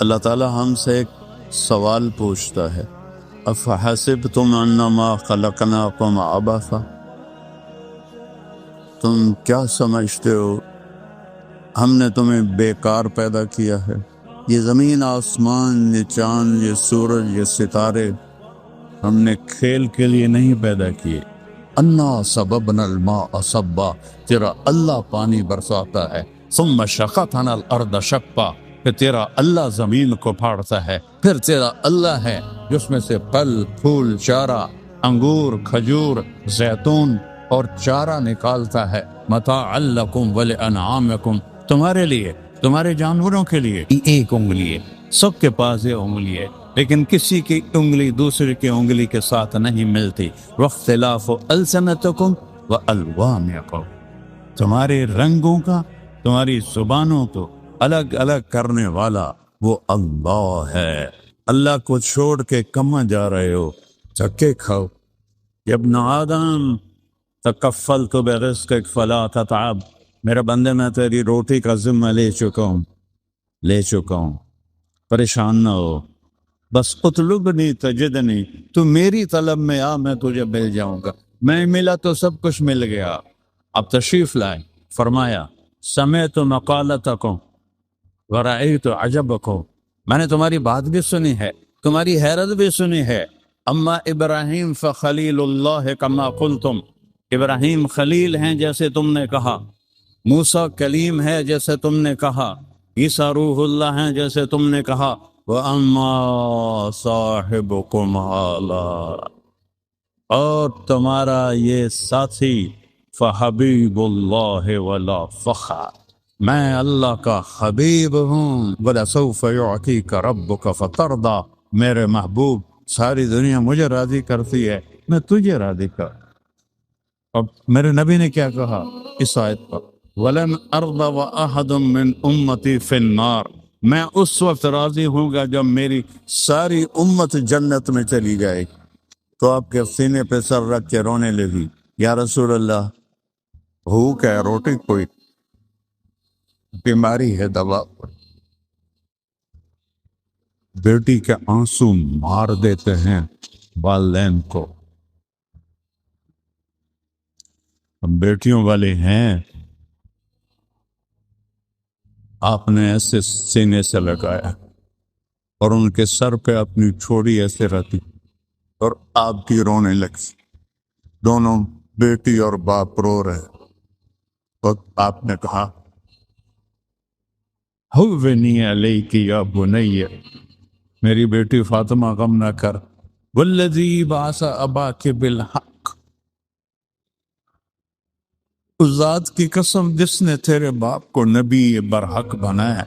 اللہ تعالی ہم سے ایک سوال پوچھتا ہے، افحسبتم انما خلقناکم عبثا، تم کیا سمجھتے ہو ہم نے تمہیں بیکار پیدا کیا ہے؟ یہ زمین آسمان، یہ چاند، یہ سورج، یہ ستارے ہم نے کھیل کے لیے نہیں پیدا کیے۔ انا سببنا الماء صبا، تیرا اللہ پانی برساتا ہے۔ ثم شققنا الارض شقا، پھر تیرا اللہ زمین کو پھاڑتا ہے۔ پھر تیرا اللہ ہے جس میں سے پھل پھول چارہ، انگور کھجور زیتون اور چارہ نکالتا ہے۔ متاعا لکم ولانعامکم، تمہارے لیے تمہارے جانوروں کے لیے۔ ایک انگلی ہے، سب کے پاس یہ انگلی ہے، لیکن کسی کی انگلی دوسرے کی انگلی کے ساتھ نہیں ملتی۔ واختلاف السنتکم والوانکم، تمہارے رنگوں کا، تمہاری زبانوں کو الگ الگ کرنے والا وہ اللہ ہے۔ اللہ کو چھوڑ کے کہاں جا رہے ہو؟ چکے کھاؤ۔ یا ابن آدم تکفلت برزقک فلا تتعب، میرے بندے میں تیری روٹی کا ذمہ لے چکا ہوں، پریشان نہ ہو۔ بس اطلبنی تجدنی، تو میری طلب میں آ، میں تجھے مل جاؤں گا۔ میں ملا تو سب کچھ مل گیا۔ اب تشریف لائے، فرمایا سمعت مقالتکم ورأیت عجبکم، میں نے تمہاری بات بھی سنی ہے، تمہاری حیرت بھی سنی ہے۔ اما ابراہیم فخلیل اللہ کما قلتم، ابراہیم خلیل ہیں جیسے تم نے کہا، موسیٰ کلیم ہے جیسے تم نے کہا، عیسیٰ روح اللہ ہیں جیسے تم نے کہا۔ وَأَمَّا صَاحِبُكُمْ هَٰذَا، اور تمہارا یہ ساتھی فَحَبِيبُ اللَّهِ وَلَا فَخْرَ، میں اللہ کا حبیب ہوں۔ وَلَسَوْفَ يُعْطِيكَ رَبُّكَ فَتَرْضَىٰ، میرے محبوب ساری دنیا مجھے راضی کرتی ہے، میں تجھے راضی کر۔ اب میرے نبی نے کیا کہا اس آیت پر؟ وَلَنْ أَرْضَ وَأَحَدٌ مِّنْ أُمَّتِي فِي النَّارِ، میں اس وقت راضی ہوں گا جب میری ساری امت جنت میں چلی جائے۔ تو آپ کے سینے پہ سر رکھ کے رونے لگی، یا رسول اللہ بھوک ہے، روٹی کوئی، بیماری ہے، دوا۔ بیٹی کے آنسو مار دیتے ہیں والدین کو۔ ہم بیٹیوں والے ہیں، آپ نے ایسے سینے سے لگایا اور ان کے سر پہ اپنی چھوڑی ایسے رکھی اور آپ کی رونے لگی، دونوں بیٹی اور باپ رو رہے، اور آپ نے کہا ہوّنی علیک یا بنی، میری بیٹی فاطمہ غم نہ کر، والذی بعث اباک بالحق، اس ذات کی قسم جس نے تیرے باپ کو نبی برحق بنایا،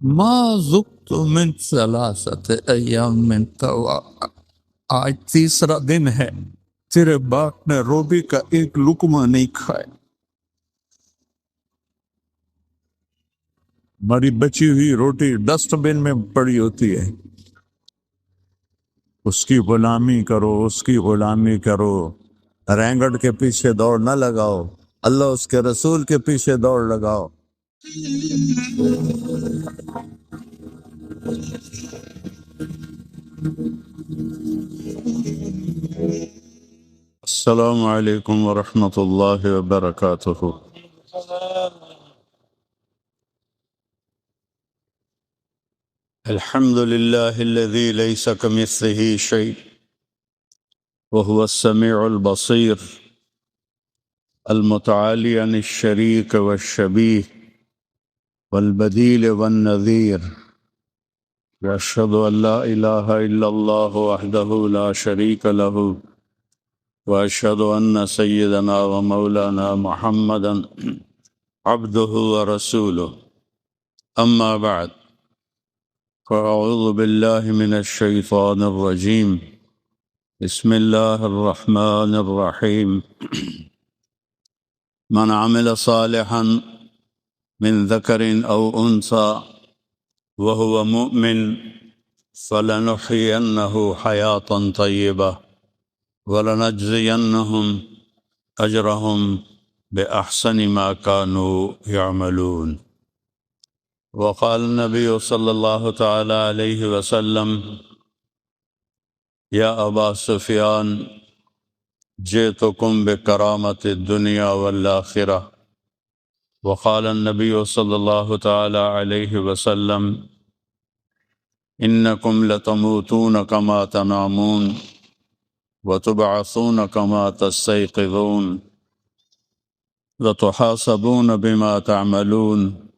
ما ذقت من ثلاثت ایام من توا، آج تیسرا دن ہے تیرے باپ نے روٹی کا ایک لقمہ نہیں کھایا۔ ہماری بچی ہوئی روٹی ڈسٹ بن میں پڑی ہوتی ہے، اس کی غلامی کرو، اس کی غلامی کرو، رینگڑ کے پیچھے دوڑ نہ لگاؤ، اللہ اس کے رسول کے پیچھے دوڑ لگاؤ۔ السلام علیکم ورحمۃ اللہ وبرکاتہ۔ الحمد للہ الذی لیس کمثلہ شیء وهو السمیع البصیر المتعالی عن الشریک والشبیہ والبدیل والنذیر، واشہد ان لا الہ الا اللہ وحدہ لا شریک لہ، واشہد ان سیدنا ومولانا محمدا عبدہ ورسولہ، اما بعد، فاعوذ باللہ من الشیطان الرجیم، بسم اللہ الرحمن الرحیم۔ من عمل صالحا من ذکر او انثى وهو مؤمن فلنحيينه حياة طيبة ولنجزينهم أجرهم بأحسن ما كانوا يعملون۔ وقال النبي صلى الله تعالى عليه وسلم يا أبا سفيان جئتكم بكرامة الدنيا والآخرة. وقال النبي صلى الله تعالى عليه وسلم إنكم لتموتون كما تنامون وتبعثون كما تستيقظون وتحاسبون بما تعملون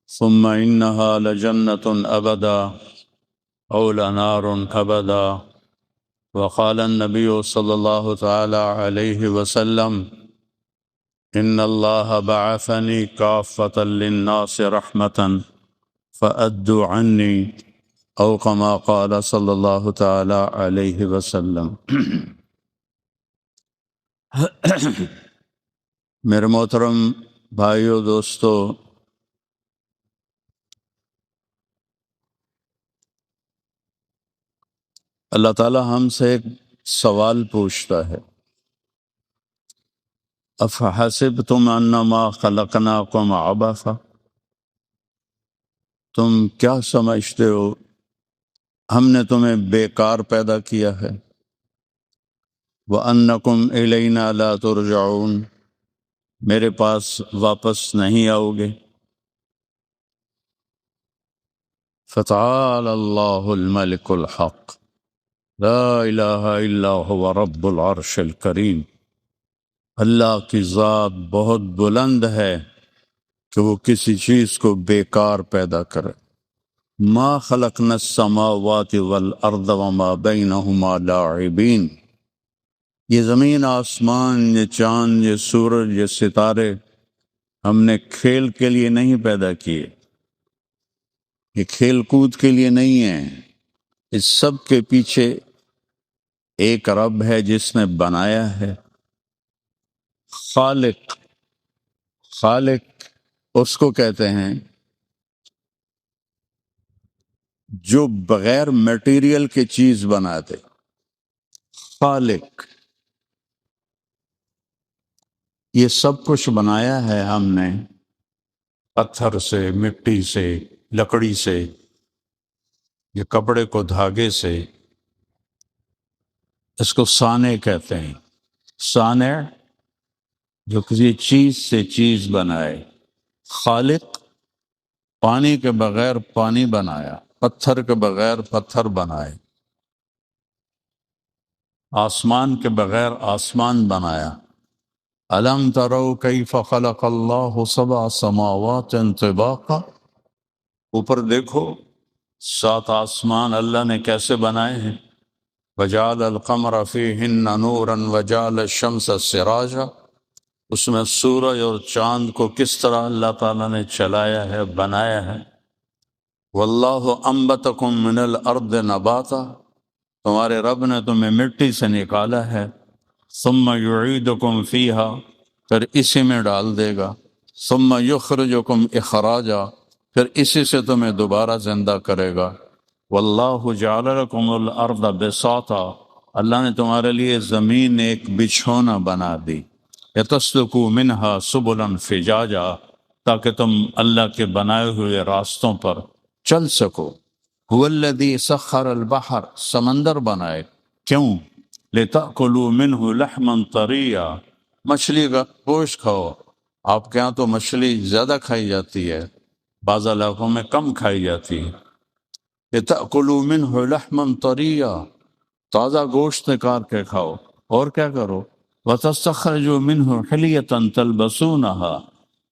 ثم إنها لجنة أبدا أو لنار أبدا. وقال النبي صلى الله تعالى عليه وسلم إن الله بعثني كافة للناس رحمة فأدوا عني أو كما قال صلی اللہ تعالی علیہ وسلم. میرے محترم بھائیو دوستو، اللہ تعالی ہم سے ایک سوال پوچھتا ہے، افحسبتم انما خلقناکم عبثا، تم کیا سمجھتے ہو ہم نے تمہیں بیکار پیدا کیا ہے، وَأَنَّكُمْ إِلَيْنَا لَا تُرْجَعُونَ، میرے پاس واپس نہیں آؤ گے. فَتَعَالَى اللَّهُ الْمَلِكُ الْحَقُّ لا الہ الا هو رب العرش الکریم. اللہ کی ذات بہت بلند ہے کہ وہ کسی چیز کو بیکار پیدا کرے. ما خلقنا السماوات والارض وما بینہما لاعبین، یہ زمین آسمان، یہ چاند، یہ سورج، یہ ستارے ہم نے کھیل کے لیے نہیں پیدا کیے، یہ کھیل کود کے لیے نہیں ہیں. اس سب کے پیچھے ایک رب ہے جس نے بنایا ہے. خالق، خالق اس کو کہتے ہیں جو بغیر میٹیریل کے چیز بنا دے. خالق، یہ سب کچھ بنایا ہے ہم نے پتھر سے، مٹی سے، لکڑی سے، یہ کپڑے کو دھاگے سے. اس کو صانع کہتے ہیں. صانع جو کسی چیز سے چیز بنائے. خالق پانی کے بغیر پانی بنایا، پتھر کے بغیر پتھر بنائے، آسمان کے بغیر آسمان بنایا. الم تروا کیف خلق اللہ سبع سماوات طباقا، اوپر دیکھو 7 آسمان اللہ نے کیسے بنائے ہیں. وجعل القمر فیہن نورا وجعل الشمس سراجا، اس میں سورج اور چاند کو کس طرح اللہ تعالیٰ نے چلایا ہے، بنایا ہے. واللہ انبتکم من الارض نباتا، تمہارے رب نے تمہیں مٹی سے نکالا ہے. ثم یعیدکم فیہا، پھر اسی میں ڈال دے گا. ثم یخرجکم اخراجا، پھر اسی سے تمہیں دوبارہ زندہ کرے گا. واللہ جعل لکم الارض بساطا، اللہ نے تمہارے لیے زمین ایک بچھونا بنا دی. یتسلکوا منہا سبلا فجاجا، تاکہ تم اللہ کے بنائے ہوئے راستوں پر چل سکو. هو الذی سخر البحر، سمندر بنائے کیوں؟ لتأکلوا منہ لحما طریا، مچھلی کا گوشت کھاؤ. آپ کے ہاں تو مچھلی زیادہ کھائی جاتی ہے، بعض علاقوں میں کم کھائی جاتی ہے. لتأکلوا منہ لحما طریا، تازہ گوشت نکال کے کھاؤ. اور کیا کرو؟ وتستخرجوا منہ حلیۃ تلبسونہا،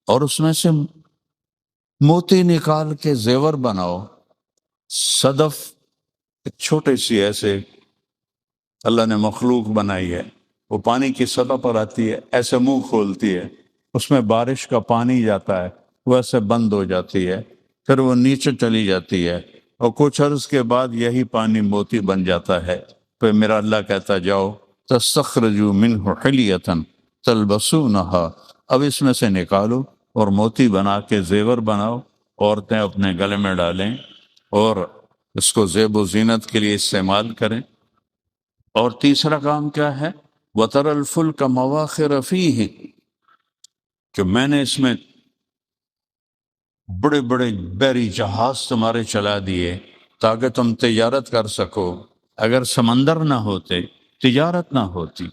اور اس میں سے موتی نکال کے زیور بناؤ. صدف ایک چھوٹی سی ایسے اللہ نے مخلوق بنائی ہے، وہ پانی کی سطح پر آتی ہے، ایسے منہ کھولتی ہے، اس میں بارش کا پانی جاتا ہے، وہ ایسے بند ہو جاتی ہے، پھر وہ نیچے چلی جاتی ہے، اور کچھ عرض کے بعد یہی پانی موتی بن جاتا ہے. پھر میرا اللہ کہتا جاؤ تستخرجوا منہ حلیۃ تلبسونہا، اب اس میں سے نکالو اور موتی بنا کے زیور بناؤ، عورتیں اپنے گلے میں ڈالیں اور اس کو زیب و زینت کے لیے استعمال کریں. اور تیسرا کام کیا ہے؟ وَتَرَى الْفُلْكَ مَوَاخِرَ فِيهِ، کہ میں نے اس میں بڑے بڑے بحری جہاز تمہارے چلا دیے تاکہ تم تجارت کر سکو۔ اگر سمندر نہ ہوتے تجارت نہ ہوتی،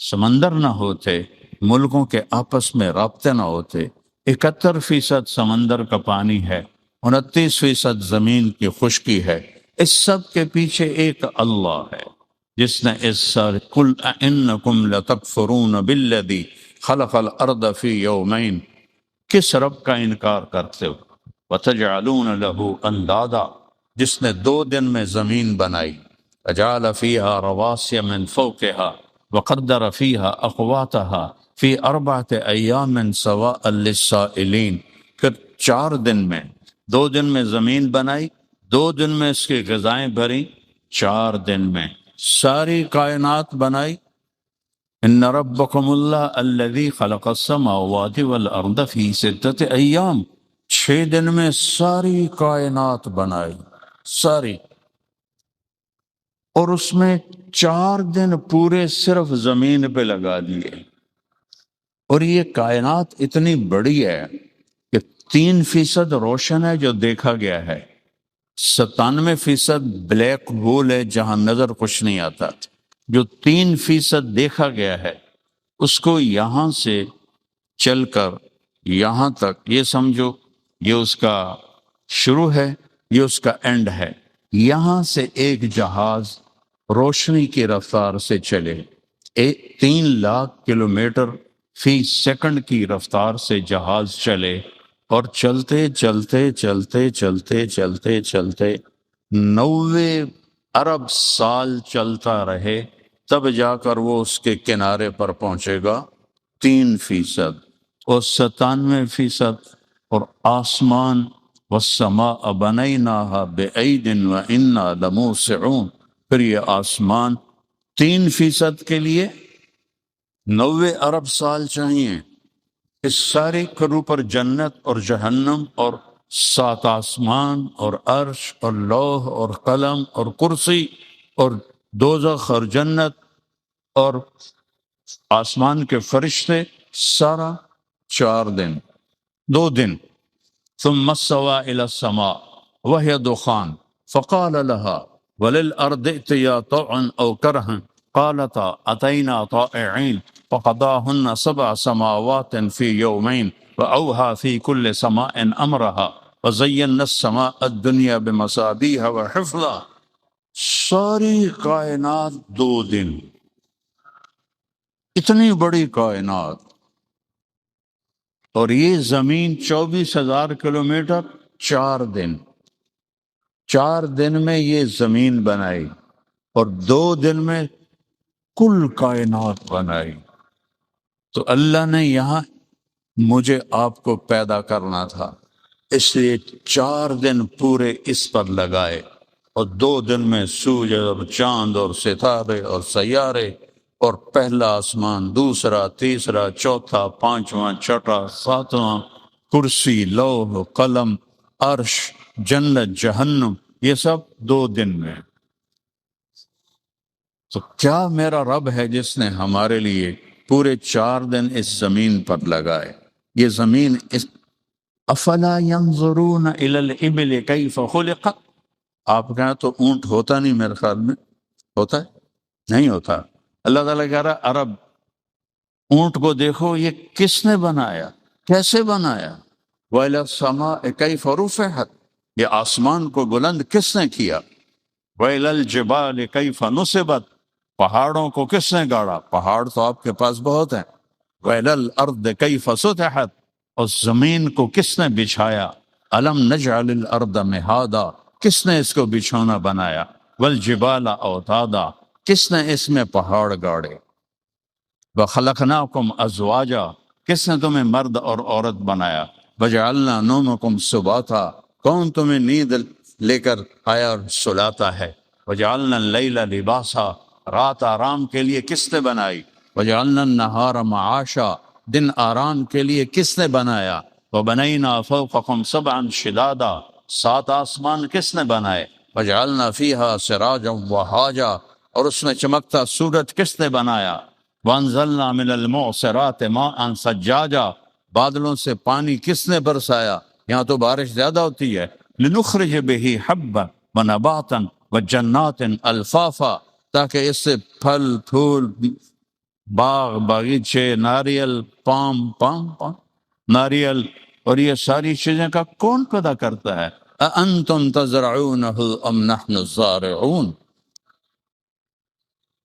سمندر نہ ہوتے، ملکوں کے آپس میں رابطے نہ ہوتے۔ 71% سمندر کا پانی ہے، 29% زمین کی خشکی ہے۔ اس سب کے پیچھے ایک اللہ ہے جس نے اس سارے قل انکم لتکفرون بالذی خلق الارض فی یومین، کس رب کا انکار کرتے ہو؟ وتجعلون له اندادا، جس نے 2 دن میں زمین بنائی، اجعل فیہا رواسی من فوقہا وقدر فیہا اقواتہا فی 4 ایام سواء للسائلین، پھر 4 دن میں، 2 دن میں زمین بنائی، 2 دن میں اس کی غذائیں بھری، 4 دن میں ساری کائنات بنائی۔ ان ربکم اللہ الذی خلق السماوات والارض فی 6 ایام، 6 دن میں ساری کائنات بنائی، ساری، اور اس میں 4 دن پورے صرف زمین پہ لگا دیے۔ اور یہ کائنات اتنی بڑی ہے کہ 3% روشن ہے جو دیکھا گیا ہے، 97% بلیک ہول ہے جہاں نظر کچھ نہیں آتا۔ جو 3% دیکھا گیا ہے اس کو یہاں سے چل کر یہاں تک، یہ سمجھو یہ اس کا شروع ہے، یہ اس کا اینڈ ہے۔ یہاں سے ایک جہاز روشنی کی رفتار سے چلے، 3 لاکھ کلومیٹر فی سیکنڈ کی رفتار سے جہاز چلے، اور چلتے چلتے چلتے چلتے چلتے چلتے 90 ارب سال چلتا رہے، تب جا کر وہ اس کے کنارے پر پہنچے گا۔ 3% اور 97%، اور آسمان والسماء بنیناہا بأید وإنا لموسعون، پھر یہ آسمان 3% کے لیے 90 ارب سال چاہیے۔ اس سارے کرو پر جنت اور جہنم اور 7 آسمان اور عرش اور لوح اور قلم اور کرسی اور دوزخ اور جنت اور آسمان کے فرشتے، سارا 4 دن، 2 دن۔ ثم استوى إلى السماء وهي دخان فقال لها وللأرض ائتيا طوعا أو كرها قالتا أتينا طائعين فقضاهن 7 سماوات في يومين وأوحى في كل سماء أمرها وزينا السماء الدنيا بمصابيح وحفظا۔ ساری کائنات 2 دن، اتنی بڑی کائنات، اور یہ زمین 24,000 کلومیٹر، 4 دن، 4 دن میں یہ زمین بنائی، اور 2 دن میں کل کائنات بنائی۔ تو اللہ نے یہاں مجھے آپ کو پیدا کرنا تھا، اس لیے 4 دن پورے اس پر لگائے، اور 2 دن میں سورج اور چاند اور ستارے اور سیارے، اور پہلا آسمان، دوسرا، تیسرا، چوتھا، 5واں، چھٹا، 7واں، کرسی، لوح، قلم، عرش، جنت، جہنم، یہ سب 2 دن میں۔ تو کیا میرا رب ہے جس نے ہمارے لیے پورے 4 دن اس زمین پر لگائے۔ یہ زمین افلا ينظرون الى الابل کیف خلقت، آپ کہاں تو اونٹ ہوتا نہیں، میرے خیال میں ہوتا ہے، نہیں ہوتا۔ اللہ تعالیٰ کہہ رہا عرب اونٹ کو دیکھو، یہ کس نے بنایا، کیسے بنایا؟ وَإِلَى السَّمَاءِ كَيْفَ رُفِعَتْ، یہ آسمان کو بلند کس نے کیا؟ وَإِلَى الْجِبَالِ كَيْفَ نُصِبَتْ، پہاڑوں کو کس نے گاڑا؟ پہاڑ تو آپ کے پاس بہت ہیں۔ وَإِلَى الْأَرْضِ كَيْفَ سُطِحَتْ، اور زمین کو کس نے بچھایا؟ أَلَمْ نَجْعَلِ الْأَرْضَ مِهَادًا، کس نے اس کو بچھونا بنایا؟ وَالْجِبَالَ أَوْتَادًا، کس نے اس میں پہاڑ گاڑے؟ وَخَلَقْنَاكُمْ أَزْوَاجًا، کس نے تمہیں مرد اور عورت بنایا؟ وَجَعَلْنَا نَوْمَكُمْ سُبَاتًا، کون تمہیں نیند لے کر آیا اور سلاتا ہے؟ وَجَعَلْنَا اللَّيْلَ لِبَاسًا، رات آرام کے لیے کس نے بنائی؟ وَجَعَلْنَا النَّهَارَ مَعَاشًا، دن آرام کے لیے کس نے بنایا؟ وَبَنَيْنَا فَوْقَكُمْ سَبْعًا شِدَادًا، 7 آسمان کس نے بنائے؟ وَجَعَلْنَا فِيهَا سِرَاجًا وَهَاجًا، اور اس میں چمکتا سورج کس نے بنایا؟ وَأَنزَلْنَا مِنَ الْمُعْصِرَاتِ مَاءً ثَجَّاجًا، بادلوں سے پانی کس نے برسایا؟ یہاں تو بارش زیادہ ہوتی ہے. لنخرج به حبا ونباتا وجنات الفافا، تاکہ اس سے پھل پھول، باغ باغیچے، ناریل، پام ناریل اور یہ ساری چیزیں کا کون پیدا کرتا ہے؟ اَأَنتُمْ تَزْرَعُونَهُ أَمْ نَحْنُ الزَّارِعُونَ،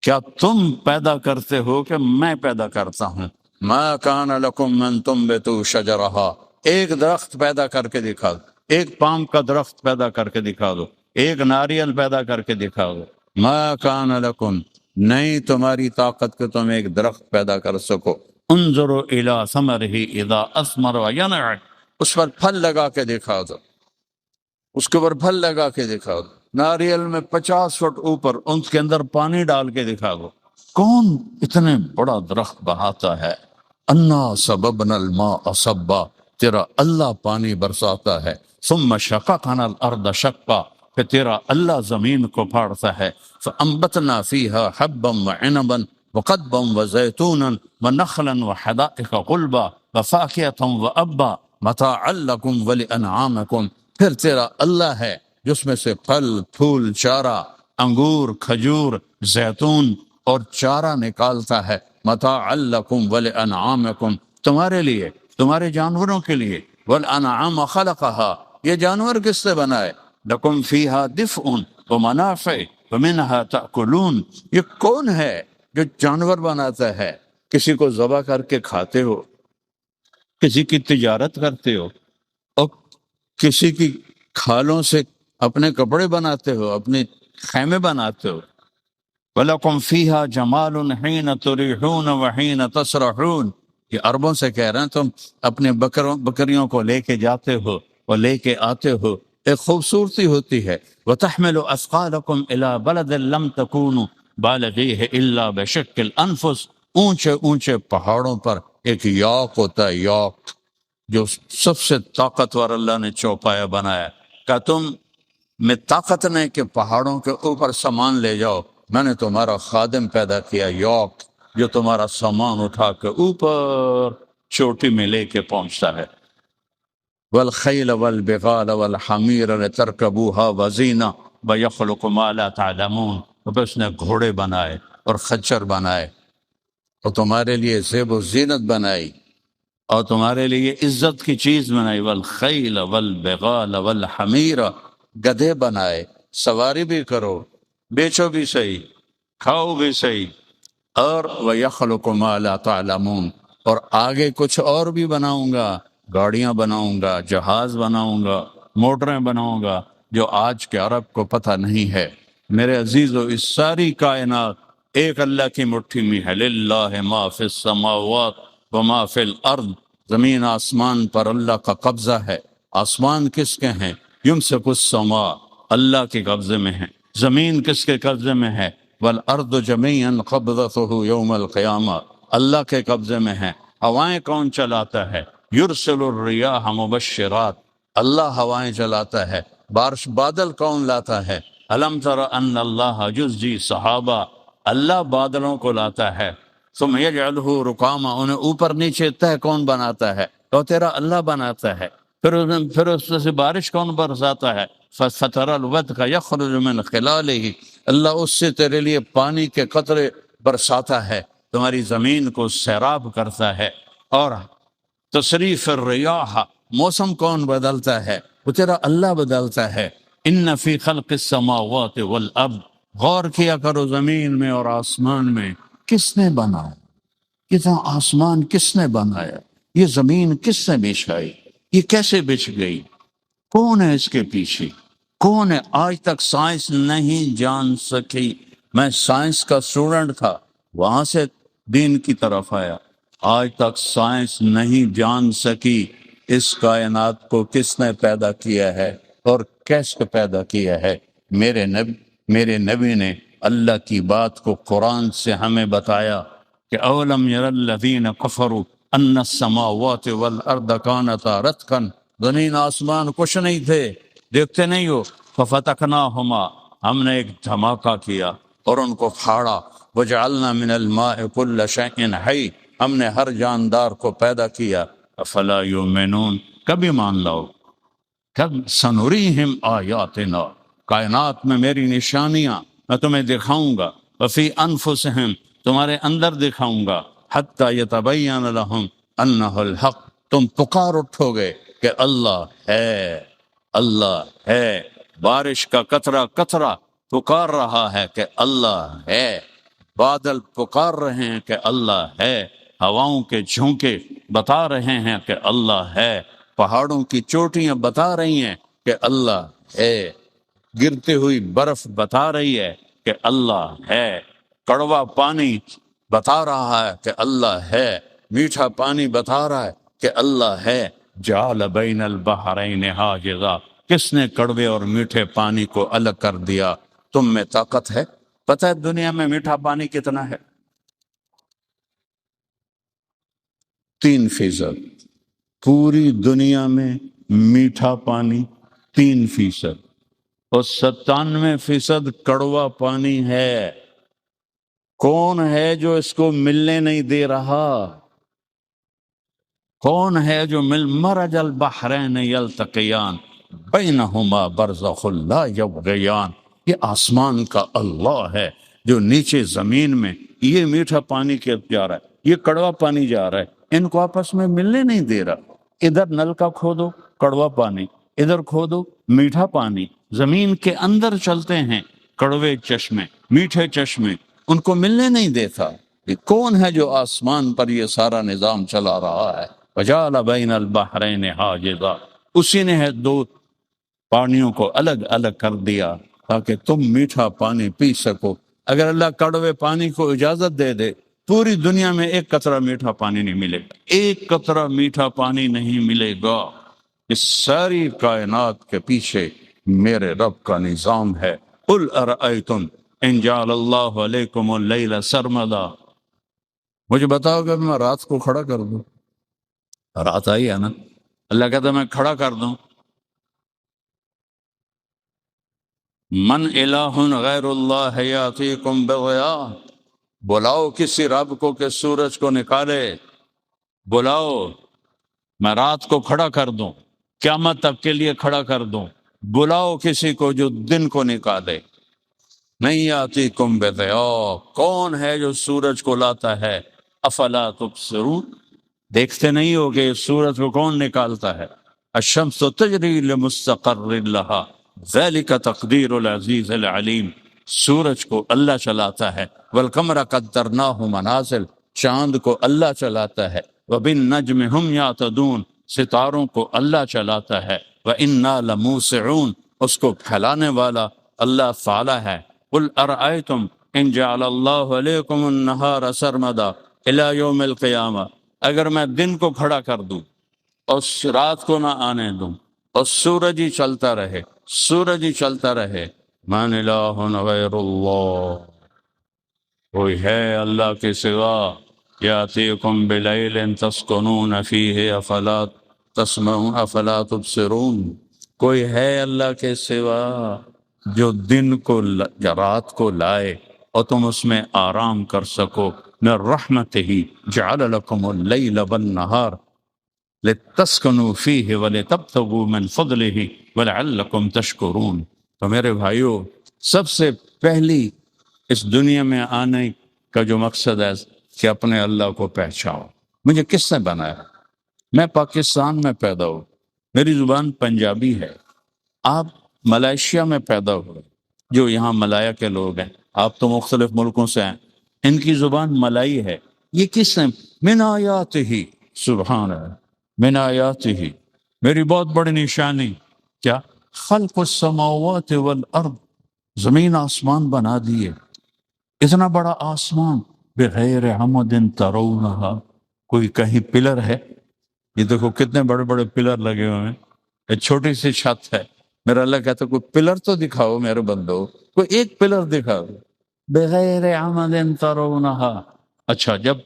کیا تم پیدا کرتے ہو کہ میں پیدا کرتا ہوں؟ مَا كَانَ لَكُمْ أَن تُنبِتُوا شَجَرَهَا، ایک درخت پیدا کر کے دکھا دو، ایک پام کا درخت پیدا کر کے دکھا دو، ایک ناریل پیدا کر کے دکھا دو. مَا كَانَ لَكُمْ، نہیں تمہاری طاقت کہ تم ایک درخت پیدا کر سکو. انظروا الى ثمره اذا اثمر وینع، اس پر پھل لگا کے دکھا دو، اس کے اوپر پھل لگا کے دکھا دو. ناریل میں 50 فٹ اوپر ان کے اندر پانی ڈال کے دکھا دو. کون اتنے بڑا درخت بہاتا ہے؟ انا سببنا الماء صبا، تیرا اللہ پانی برساتا ہے. ثم شققنا الارض شقا، کہ تیرا اللہ زمین کو پھاڑتا ہے. فانبتنا فيها حبا وعنبا وقضبا وزيتونا ونخلا وحدائق غلبا وفاكهة وأبا متاعا لكم ولأنعامكم، پھر تیرا اللہ ہے جس میں سے پھل پھول چارہ، انگور کھجور زیتون اور چارہ نکالتا ہے. متاعا لکم ولانعامکم، تمہارے لیے تمہارے جانوروں کے لیے. والانعام خلقها، یہ جانور کس سے بنائے؟ لکم فیہا دفء ومنافع ومنها تأکلون، یہ کون ہے جو جانور بناتا ہے؟ کسی کو ذبح کر کے کھاتے ہو، کسی کی تجارت کرتے ہو، اور کسی کی کھالوں سے اپنے کپڑے بناتے ہو، اپنے خیمے بناتے ہو. وَلَكُمْ فِيهَا جَمَالٌ حِينَ تُرِيحُونَ وَحِينَ تَسْرَحُونَ، یہ عربوں سے کہہ رہے ہیں تم اپنے بکریوں کو لے کے جاتے ہو اور لے کے آتے ہو، ایک خوبصورتی ہوتی ہے. وَتَحْمِلُ أَثْقَالَكُمْ إِلَى بَلَدٍ لَمْ تَكُونُوا بَالِغِيهِ إِلَّا بِشِقِّ الْأَنفُسِ، اونچے اونچے پہاڑوں پر ایک یاق ہوتا ہے، یاق جو سب سے طاقتور اللہ نے چوپایا بنایا. کہ تم میں طاقت نہیں کہ پہاڑوں کے اوپر سامان لے جاؤ، میں نے تمہارا خادم پیدا کیا یوک، جو تمہارا سامان اٹھا کے اوپر چوٹی میں لے کے پہنچتا ہے. والخیل والبغال والحمیر لترکبوها وزینہ ویخلق ما لا تعلمون، اور پھر اس نے گھوڑے بنائے اور خچر بنائے اور تمہارے لیے زیب و زینت بنائی اور تمہارے لیے عزت کی چیز بنائی. والخیل والبغال والحمیر، گدھے بنائے، سواری بھی کرو، بیچو بھی صحیح، کھاؤ بھی صحیح. اور وَيَخْلُقُ مَا لَا تَعْلَمُونَ، اور آگے کچھ اور بھی بناؤں گا، گاڑیاں بناؤں گا، جہاز بناؤں گا، موٹریں بناؤں گا جو آج کے عرب کو پتہ نہیں ہے. میرے عزیزو، اس ساری کائنات ایک اللہ کی مٹھی میں ہے. لِلَّهِ مَا فِي السَّمَاوَاتِ وَمَا فِي الْأَرْضِ، زمین آسمان پر اللہ کا قبضہ ہے. آسمان کس کے ہیں؟ یمسک السماء، اللہ کے قبضے میں ہے. زمین کس کے قبضے میں ہے؟ والارض جميعا قبضته یوم القیامہ، اللہ کے قبضے میں ہے. ہوائیں کون چلاتا ہے؟ یرسل الریاح مبشرات، اللہ ہوائیں چلاتا ہے. بارش بادل کون لاتا ہے؟ الم تر ان اللہ یزجی سحابہ، اللہ بادلوں کو لاتا ہے. ثم یجعلہ رکاما، انہیں اوپر نیچے تہ کون بناتا ہے؟ تو تیرا اللہ بناتا ہے. پھر اس سے بارش کون برساتا ہے؟ فَتَرَى الْوَدْقَ يَخْرُجُ مِنْ خِلَالِهِ، اللہ اس سے تیرے لیے پانی کے قطرے برساتا ہے، تمہاری زمین کو سیراب کرتا ہے. اور تصریف الریاح، موسم کون بدلتا ہے؟ وہ تیرا اللہ بدلتا ہے. ان فی خلق السماوات والارض، غور کیا کرو زمین میں اور آسمان میں کس نے بنایا؟ اتنا آسمان کس نے بنایا؟ یہ زمین کس نے بچھائی؟ یہ کیسے بچھ گئی؟ کون ہے اس کے پیچھے؟ کون ہے؟ آج تک سائنس نہیں جان سکی. میں سائنس کا اسٹوڈنٹ تھا، وہاں سے دین کی طرف آیا. آج تک سائنس نہیں جان سکی اس کائنات کو کس نے پیدا کیا ہے اور کیسے پیدا کیا ہے. میرے نبی نے اللہ کی بات کو قرآن سے ہمیں بتایا کہ اولم یر الذین کفروا ان السماوات والارض کانتا رتقا، زمین آسمان کچھ نہیں تھے، دیکھتے نہیں ہو. ففتقناہما، ہم نے ایک دھماکہ کیا اور ان کو پھاڑا. وجعلنا من الماء كل شيء حي، ہم نے ہر جاندار کو پیدا کیا. افلا یؤمنون، کبھی مان لو کب سنوریہم آیاتنا، کائنات میں میری نشانیاں میں تمہیں دکھاؤں گا، وفی انفسہم تمہارے اندر دکھاؤں گا، حتی یتبین لہم انہ الحق، تم پکار اٹھو گے کہ اللہ ہے، اللہ ہے، بارش کا قطرہ قطرہ پکار رہا ہے کہ اللہ ہے، بادل پکار رہے ہیں کہ اللہ ہے، ہواؤں کے جھونکے بتا رہے ہیں کہ اللہ ہے، پہاڑوں کی چوٹیاں بتا رہی ہیں کہ اللہ ہے، گرتی ہوئی برف بتا رہی ہے کہ اللہ ہے، کڑوا پانی بتا رہا ہے کہ اللہ ہے، میٹھا پانی بتا رہا ہے کہ اللہ ہے، جعل بین البحرین حاجزا، کس نے کڑوے اور میٹھے پانی کو الگ کر دیا؟ تم میں طاقت ہے؟ پتہ ہے دنیا میں میٹھا پانی کتنا ہے؟ 3%۔ پوری دنیا میں میٹھا پانی 3%، اور 97% کڑوا پانی ہے۔ کون ہے جو اس کو ملنے نہیں دے رہا؟ کون ہے جو مرج البحرین یلتقیان بینہما برزخ لا یبغیان، یہ آسمان کا اللہ ہے جو نیچے زمین میں یہ میٹھا پانی کے جا رہا ہے، یہ کڑوا پانی جا رہا ہے، ان کو آپس میں ملنے نہیں دے رہا۔ ادھر نل کا کھودو کڑوا پانی، ادھر کھودو میٹھا پانی، زمین کے اندر چلتے ہیں کڑوے چشمے میٹھے چشمے، ان کو ملنے نہیں دیتا۔ یہ کون ہے جو آسمان پر یہ سارا نظام چلا رہا ہے؟ وجعل بین البحرین حاجزا، اسی نے ہے دو پانیوں کو الگ الگ کر دیا تاکہ تم میٹھا پانی پی سکو۔ اگر اللہ کڑوے پانی کو اجازت دے دے، پوری دنیا میں ایک قطرہ میٹھا پانی نہیں ملے گا، ایک قطرہ میٹھا پانی نہیں ملے گا۔ اس ساری کائنات کے پیچھے میرے رب کا نظام ہے۔ قل ارأیتم ان جعل اللہ علیکم اللیل سرمدا، مجھے بتاؤ کہ میں رات کو کھڑا کر دوں، رات آئی ہے نا، اللہ کہتا ہے میں کھڑا کر دوں، من الہ غیر اللہ یاتیکم بضیاء، بلاؤ کسی رب کو کہ سورج کو نکالے، بلاؤ میں رات کو کھڑا کر دوں، قیامت تک کے لیے کھڑا کر دوں، بلاؤ کسی کو جو دن کو نکالے۔ نہیں یاتیکم بضیاء، کون ہے جو سورج کو لاتا ہے؟ افلا تبصرون، دیکھتے نہیں ہو کہ سورج کو کون نکالتا ہے؟ الشمس تجری لمستقر لها ذلك تقدیر العزیز العلیم، سورج کو اللہ چلاتا ہے، والقمر قدرناہ منازل، چاند کو اللہ چلاتا ہے، وبالنجم هم یعتدون، ستاروں کو اللہ چلاتا ہے، وإنا لموسعون، اس کو پھیلانے والا اللہ تعالی ہے۔ قل ارأیتم ان جعل اللہ علیکم النہار سرمدا الی یوم القیامہ، اگر میں دن کو کھڑا کر دوں اور رات کو نہ آنے دوں اور سورج ہی چلتا رہے، سورج ہی چلتا رہے، من الہ غیر اللہ، کوئی ہے اللہ کے سوا؟ یاتیکم بلیل تسکنون فیہ افلا تسمعون افلا تبصرون، کوئی ہے اللہ کے سوا جو دن کو یا رات کو لائے اور تم اس میں آرام کر سکو؟ من رحمتہ جعل لکم اللیل والنہار لتسکنوا فیہ ولتبتغوا من فضلہ ولعلکم تشکرون۔ تو میرے بھائیو، سب سے پہلی اس دنیا میں آنے کا جو مقصد ہے کہ اپنے اللہ کو پہچاؤ۔ مجھے کس نے بنایا؟ میں پاکستان میں پیدا ہوں، میری زبان پنجابی ہے، آپ ملائیشیا میں پیدا ہوئے، جو یہاں ملایا کے لوگ ہیں، آپ تو مختلف ملکوں سے ہیں، ان کی زبان ملائی ہے۔ یہ کس نے؟ من آیات ہی، سبحان اللہ، من آیات ہی، میری بہت بڑی نشانی کیا؟ خلق السماوات والارض، زمین آسمان بنا دیے، اتنا بڑا آسمان، بغیر عمد ترونہا، کوئی کہیں پلر ہے؟ یہ دیکھو کتنے بڑے بڑے پلر لگے ہوئے ہیں، ایک چھوٹی سی چھت ہے، میرا اللہ کہتا ہے کوئی پلر تو دکھاؤ میرے بندو، کوئی ایک پلر دکھاؤ، بغیر عمد ترونہا۔ اچھا، جب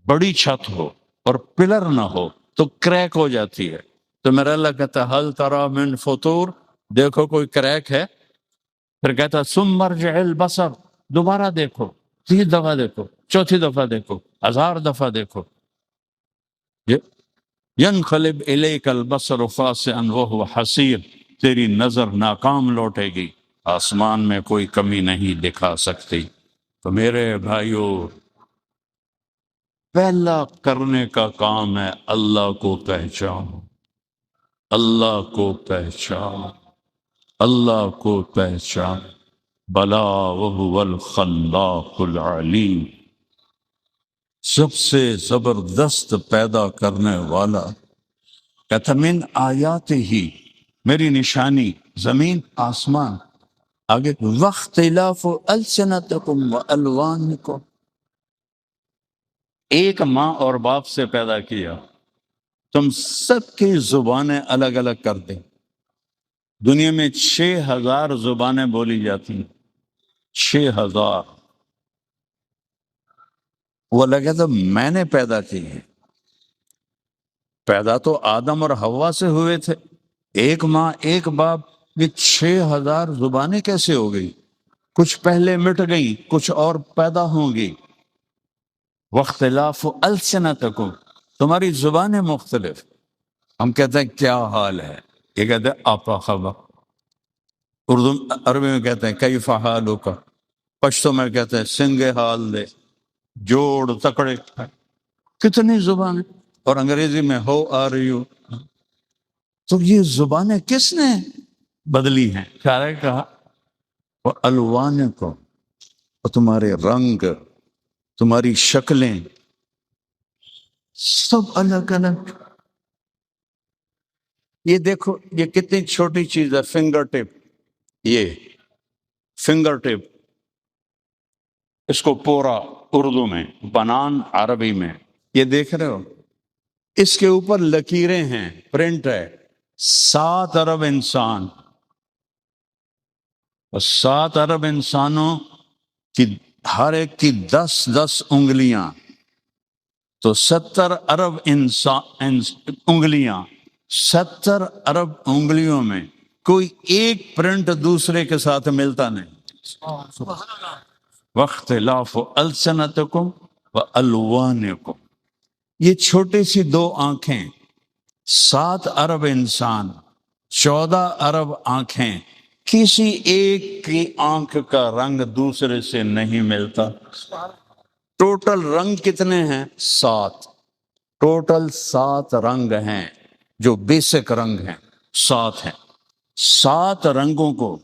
بڑی چھت ہو اور پلر نہ ہو تو کریک ہو جاتی ہے، تو میرا اللہ کہتا ہے حل تری من فطور، دیکھو کوئی کریک ہے؟ پھر کہتا ہے ثم ارجع البصر، دوبارہ دیکھو، 3 دفعہ دیکھو، چوتھی دفعہ دیکھو، 1000 دفعہ دیکھو، ینقلب الیک البصر خاسئا وهو حسیر، تیری نظر ناکام لوٹے گی، آسمان میں کوئی کمی نہیں دکھا سکتی۔ تو میرے بھائیوں، پہلا کرنے کا کام ہے اللہ کو پہچانو، اللہ کو پہچانو، اللہ کو پہچان، بلا وهو الخلاق العلیم، سب سے زبردست پیدا کرنے والا۔ کہتا من آیات ہی، میری نشانی زمین آسمان، آگے واختلاف السنتکم والوانکم، ایک ماں اور باپ سے پیدا کیا، تم سب کی زبانیں الگ الگ کر دیں۔ دنیا میں 6000 زبانیں بولی جاتی ہیں، 6000۔ وہ لگا تو میں نے پیدا کی ہیں، پیدا تو آدم اور حوا سے ہوئے تھے، ایک ماں ایک باپ، یہ 6000 زبانیں کیسے ہو گئی؟ کچھ پہلے مٹ گئی، کچھ اور پیدا ہوں گی۔ واختلاف السنتکم، تمہاری زبانیں مختلف۔ ہم کہتے ہیں کیا حال ہے، یہ کہتے ہیں آپا خبا، اردو عربی میں کہتے ہیں کیف حالک، پشتو میں کہتے ہیں سنگے حال دے، جوڑ تکڑے، کتنی زبانیں، اور انگریزی میں ہو آر یو۔ تو یہ زبانیں کس نے بدلی ہیں؟ شاعر کہا وَأَلْوَانِكُمْ، اور تمہارے رنگ، تمہاری شکلیں سب الگ الگ۔ یہ دیکھو یہ کتنی چھوٹی چیز ہے، فنگر ٹپ، یہ فنگر ٹپ، اس کو پورا اردو میں، بنان عربی میں، یہ دیکھ رہے ہو، اس کے اوپر لکیریں ہیں، پرنٹ ہے، 7 ارب انسان، اور 7 ارب انسانوں کی ہر ایک کی 10 انگلیاں، تو 70 ارب انگلیاں، 70 ارب انگلیوں میں کوئی ایک پرنٹ دوسرے کے ساتھ ملتا نہیں۔ واختلاف السنتکم والوانکم، یہ چھوٹی سی 2 آنکھیں، 7 ارب انسان، 14 ارب آنکھیں، کسی ایک کی آنکھ کا رنگ دوسرے سے نہیں ملتا۔ ٹوٹل رنگ کتنے ہیں؟ 7، ٹوٹل 7 رنگ ہیں، جو بیسک رنگ ہیں 7 ہیں۔ 7 رنگوں کو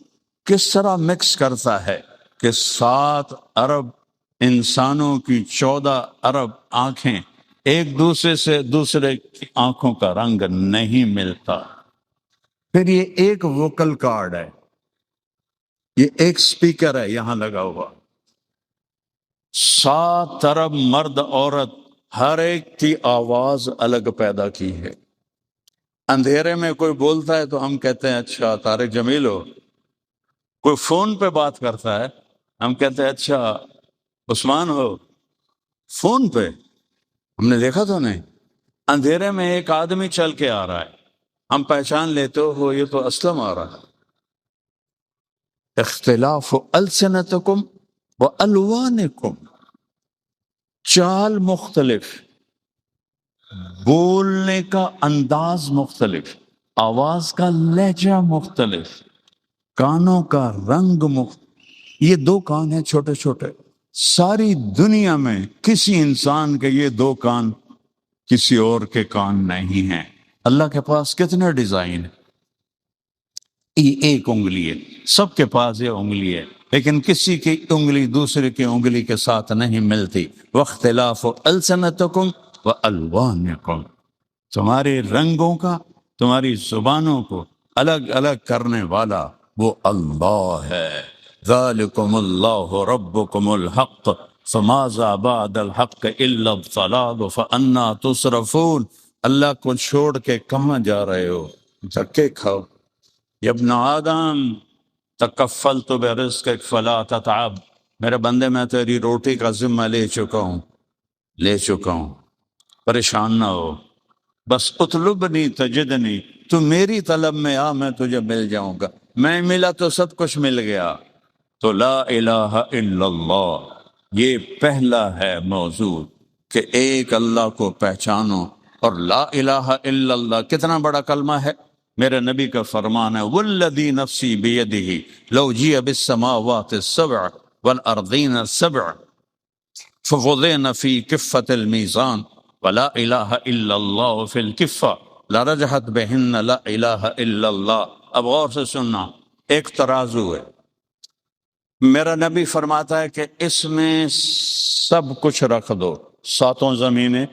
کس طرح مکس کرتا ہے کہ 7 ارب انسانوں کی 14 ارب آنکھیں ایک دوسرے سے دوسرے کی آنکھوں کا رنگ نہیں ملتا۔ پھر یہ ایک ووکل کارڈ ہے، یہ ایک سپیکر ہے یہاں لگا ہوا، 7 ارب مرد عورت، ہر ایک کی آواز الگ پیدا کی ہے۔ اندھیرے میں کوئی بولتا ہے تو ہم کہتے ہیں اچھا طارق جمیل ہو، کوئی فون پہ بات کرتا ہے ہم کہتے ہیں اچھا عثمان ہو، فون پہ، ہم نے دیکھا تو نہیں۔ اندھیرے میں ایک آدمی چل کے آ رہا ہے، ہم پہچان لیتے ہو یہ تو اسلم آ رہا ہے۔ اختلاف السنتکم والوانکم، چال مختلف، بولنے کا انداز مختلف، آواز کا لہجہ مختلف، کانوں کا رنگ مختلف۔ یہ 2 کان ہیں چھوٹے چھوٹے، ساری دنیا میں کسی انسان کے یہ 2 کان کسی اور کے کان نہیں ہیں۔ اللہ کے پاس کتنے ڈیزائن ہیں، یہ ایک انگلی ہے، سب کے پاس یہ انگلی ہے، لیکن کسی کی انگلی دوسرے کی انگلی کے ساتھ نہیں ملتی۔ واختلاف السنتکم والوانکم، تمہارے رنگوں کا، تمہاری زبانوں کو الگ الگ کرنے والا وہ اللہ ہے۔ ذالکم اللہ ربکم الحق فماذا بعد الحق الا الضلال فانا تصرفون۔ اللہ کو چھوڑ کے کہاں جا رہے ہو؟ دھکے کھاؤ۔ یا ابن آدم تکفلت برزقک فلا تتعب، میرے بندے میں تیری روٹی کا ذمہ لے چکا ہوں، پریشان نہ ہو، بس اطلبنی تجدنی، تو میری طلب میں آ، میں تجھے مل جاؤں گا، میں ملا تو سب کچھ مل گیا۔ تو لا الہ الا اللہ، یہ پہلا ہے موضوع کہ ایک اللہ کو پہچانو، اور لا الہ الا اللہ کتنا بڑا کلمہ ہے؟ میرے نبی کا فرمان ہے والذی نفسی بیدہ لو جیء بالسماوات السبع والارضین السبع فغضین فی کفۃ المیزان ولا الہ الا اللہ فی الکفہ لرجحت بہن لا الہ الا اللہ۔ اب غور سے سننا، ایک ترازو ہے، میرا نبی فرماتا ہے کہ اس میں سب کچھ رکھ دو، ساتوں زمینیں،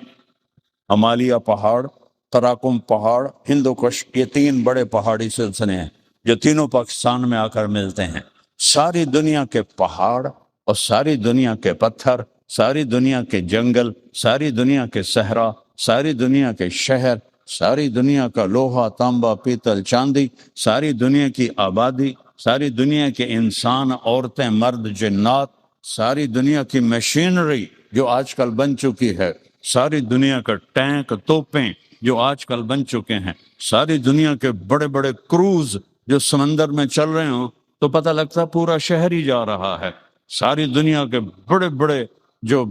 ہمالیہ پہاڑ، قراقم پہاڑ، ہندوکش، یہ تین بڑے پہاڑی سلسلے ہیں جو تینوں پاکستان میں آ کر ملتے ہیں۔ ساری دنیا کے پہاڑ اور ساری دنیا کے پتھر، ساری دنیا کے جنگل، ساری دنیا کے صحرا، ساری دنیا کے شہر، ساری دنیا کا لوہا، تانبا، پیتل، چاندی، ساری دنیا کی آبادی، ساری دنیا کے انسان، عورتیں، مرد، جنات، ساری دنیا کی مشینری جو آج کل بن چکی ہے، ساری دنیا کا ٹینک، توپیں جو آج کل بن چکے ہیں، ساری دنیا کے بڑے بڑے کروز جو سمندر میں چل رہے ہوں تو پتہ لگتا پورا شہر ہی جا رہا ہے، ساری دنیا کے بڑے بڑے جو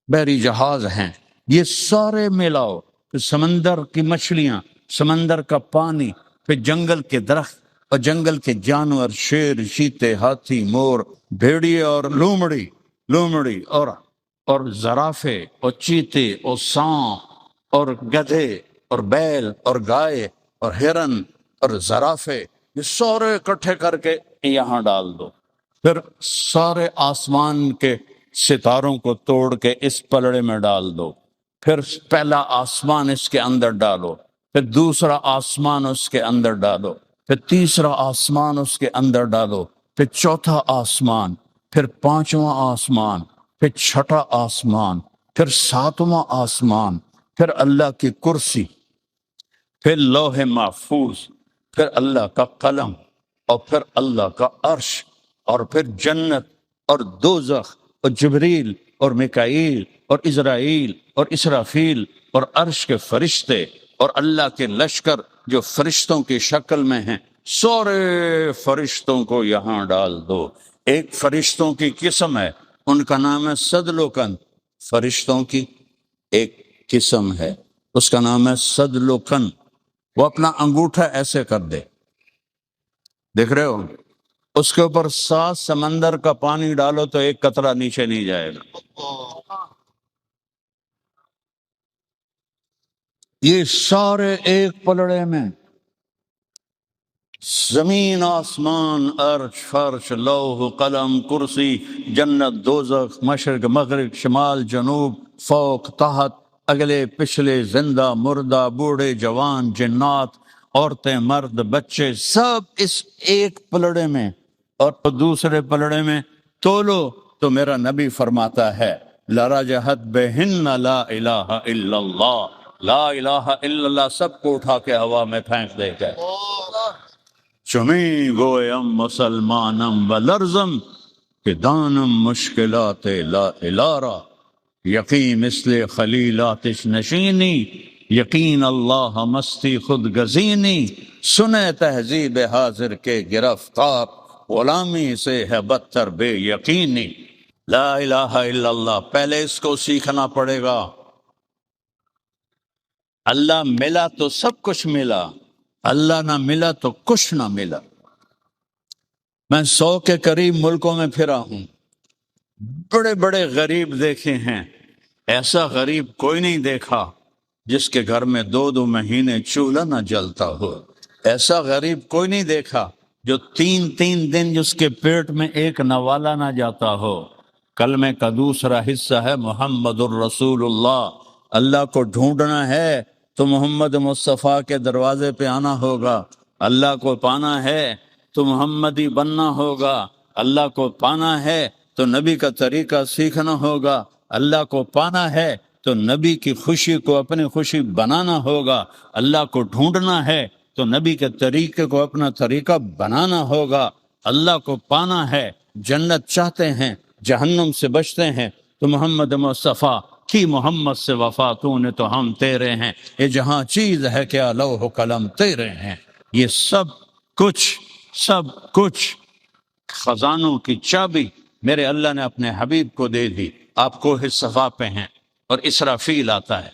بحری جہاز ہیں، یہ سارے ملاؤ، پھر سمندر کی مچھلیاں، سمندر کا پانی، پھر جنگل کے درخت اور جنگل کے جانور، شیر، چیتے، ہاتھی، مور، بھیڑیے اور لومڑی اور زرافے اور چیتے اور سانپ اور گدھے اور بیل اور گائے اور ہرن اور زرافے، یہ سارے اکٹھے کر کے یہاں ڈال دو، پھر سارے آسمان کے ستاروں کو توڑ کے اس پلڑے میں ڈال دو، پھر پہلا آسمان اس کے اندر ڈالو، پھر دوسرا آسمان اس کے اندر ڈالو، پھر تیسرا آسمان اس کے اندر ڈالو، پھر چوتھا آسمان، پھر پانچواں آسمان، پھر چھٹا آسمان، پھر ساتواں آسمان، پھر اللہ کی کرسی، پھر لوح محفوظ، پھر اللہ کا قلم، اور پھر اللہ کا عرش، اور پھر جنت اور دوزخ اور جبریل اور میکائیل اور عزرائیل اور اسرافیل اور عرش کے فرشتے اور اللہ کے لشکر جو فرشتوں کی شکل میں ہیں، سارے فرشتوں کو یہاں ڈال دو۔ ایک فرشتوں کی قسم ہے، ان کا نام ہے صدلوکن، فرشتوں کی ایک قسم ہے، اس کا نام ہے صدلوکن۔ وہ اپنا انگوٹھا ایسے کر دے، دیکھ رہے ہو، اس کے اوپر 7 سمندر کا پانی ڈالو تو ایک قطرہ نیچے نہیں جائے گا۔ یہ سارے ایک پلڑے میں، زمین، آسمان، عرش، فرش، لوح، قلم، کرسی، جنت، دوزخ، مشرق، مغرب، شمال، جنوب، فوق، تحت، اگلے، پچھلے، زندہ، مردہ، بوڑھے، جوان، جنات، عورتیں، مرد، بچے، سب اس ایک پلڑے میں، اور دوسرے پلڑے میں تولو تو میرا نبی فرماتا ہے لرجحت بہن لا الہ الا اللہ، لا الہ الا اللہ سب کو اٹھا کے ہوا میں پھینک دے گا۔ چمی گویم مسلمانم و لرزم کہ دانم مشکلات لا الارا، یقین مثل خلیلاتش نشینی، یقین اللہ مستی خود گزینی، سنے تہذیب حاضر کے گرفتار، غلامی سے ہے بدتر بے یقینی۔ لا الہ الا اللہ، پہلے اس کو سیکھنا پڑے گا۔ اللہ ملا تو سب کچھ ملا، اللہ نہ ملا تو کچھ نہ ملا۔ میں 100 کے قریب ملکوں میں پھرا ہوں، بڑے بڑے غریب دیکھے ہیں، ایسا غریب کوئی نہیں دیکھا جس کے گھر میں 2 مہینے چولہا نہ جلتا ہو، ایسا غریب کوئی نہیں دیکھا جو 3 دن جس کے پیٹ میں ایک نوالا نہ جاتا ہو۔ کلمے کا دوسرا حصہ ہے محمد الرسول اللہ، اللہ کو ڈھونڈنا ہے تو محمد مصطفیٰ کے دروازے پہ آنا ہوگا، اللہ کو پانا ہے تو محمدی بننا ہوگا، اللہ کو پانا ہے تو نبی کا طریقہ سیکھنا ہوگا، اللہ کو پانا ہے تو نبی کی خوشی کو اپنی خوشی بنانا ہوگا، اللہ کو ڈھونڈنا ہے تو نبی کے طریقے کو اپنا طریقہ بنانا ہوگا، اللہ کو پانا ہے، جنت چاہتے ہیں، جہنم سے بچتے ہیں تو محمد مصطفیٰ کی محمد سے وفا تو نے تو ہم تیرے ہیں، یہ جہاں چیز ہے کیا لوح و قلم تیرے ہیں۔ یہ سب کچھ خزانوں کی چابی میرے اللہ نے اپنے حبیب کو دے دی۔ آپ کوہ صفا پہ ہیں اور اسرافیل آتا ہے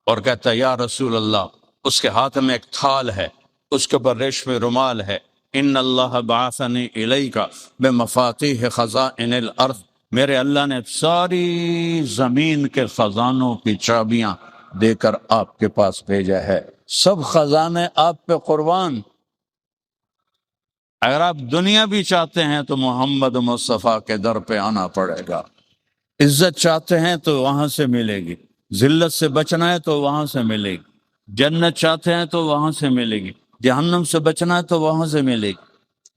اور کہتا ہے یا رسول اللہ، اس کے ہاتھ میں ایک تھال ہے، اس کے اوپر ریشمی رومال ہے، ان اللہ بعثنی الیک بمفاتیح خزائن الارض، میرے اللہ نے ساری زمین کے خزانوں کی چابیاں دے کر آپ کے پاس بھیجا ہے، سب خزانے آپ پہ قربان۔ اگر آپ دنیا بھی چاہتے ہیں تو محمد مصطفیٰ کے در پہ آنا پڑے گا، عزت چاہتے ہیں تو وہاں سے ملے گی، ذلت سے بچنا ہے تو وہاں سے ملے گی، جنت چاہتے ہیں تو وہاں سے ملے گی، جہنم سے بچنا ہے تو وہاں سے ملے گی۔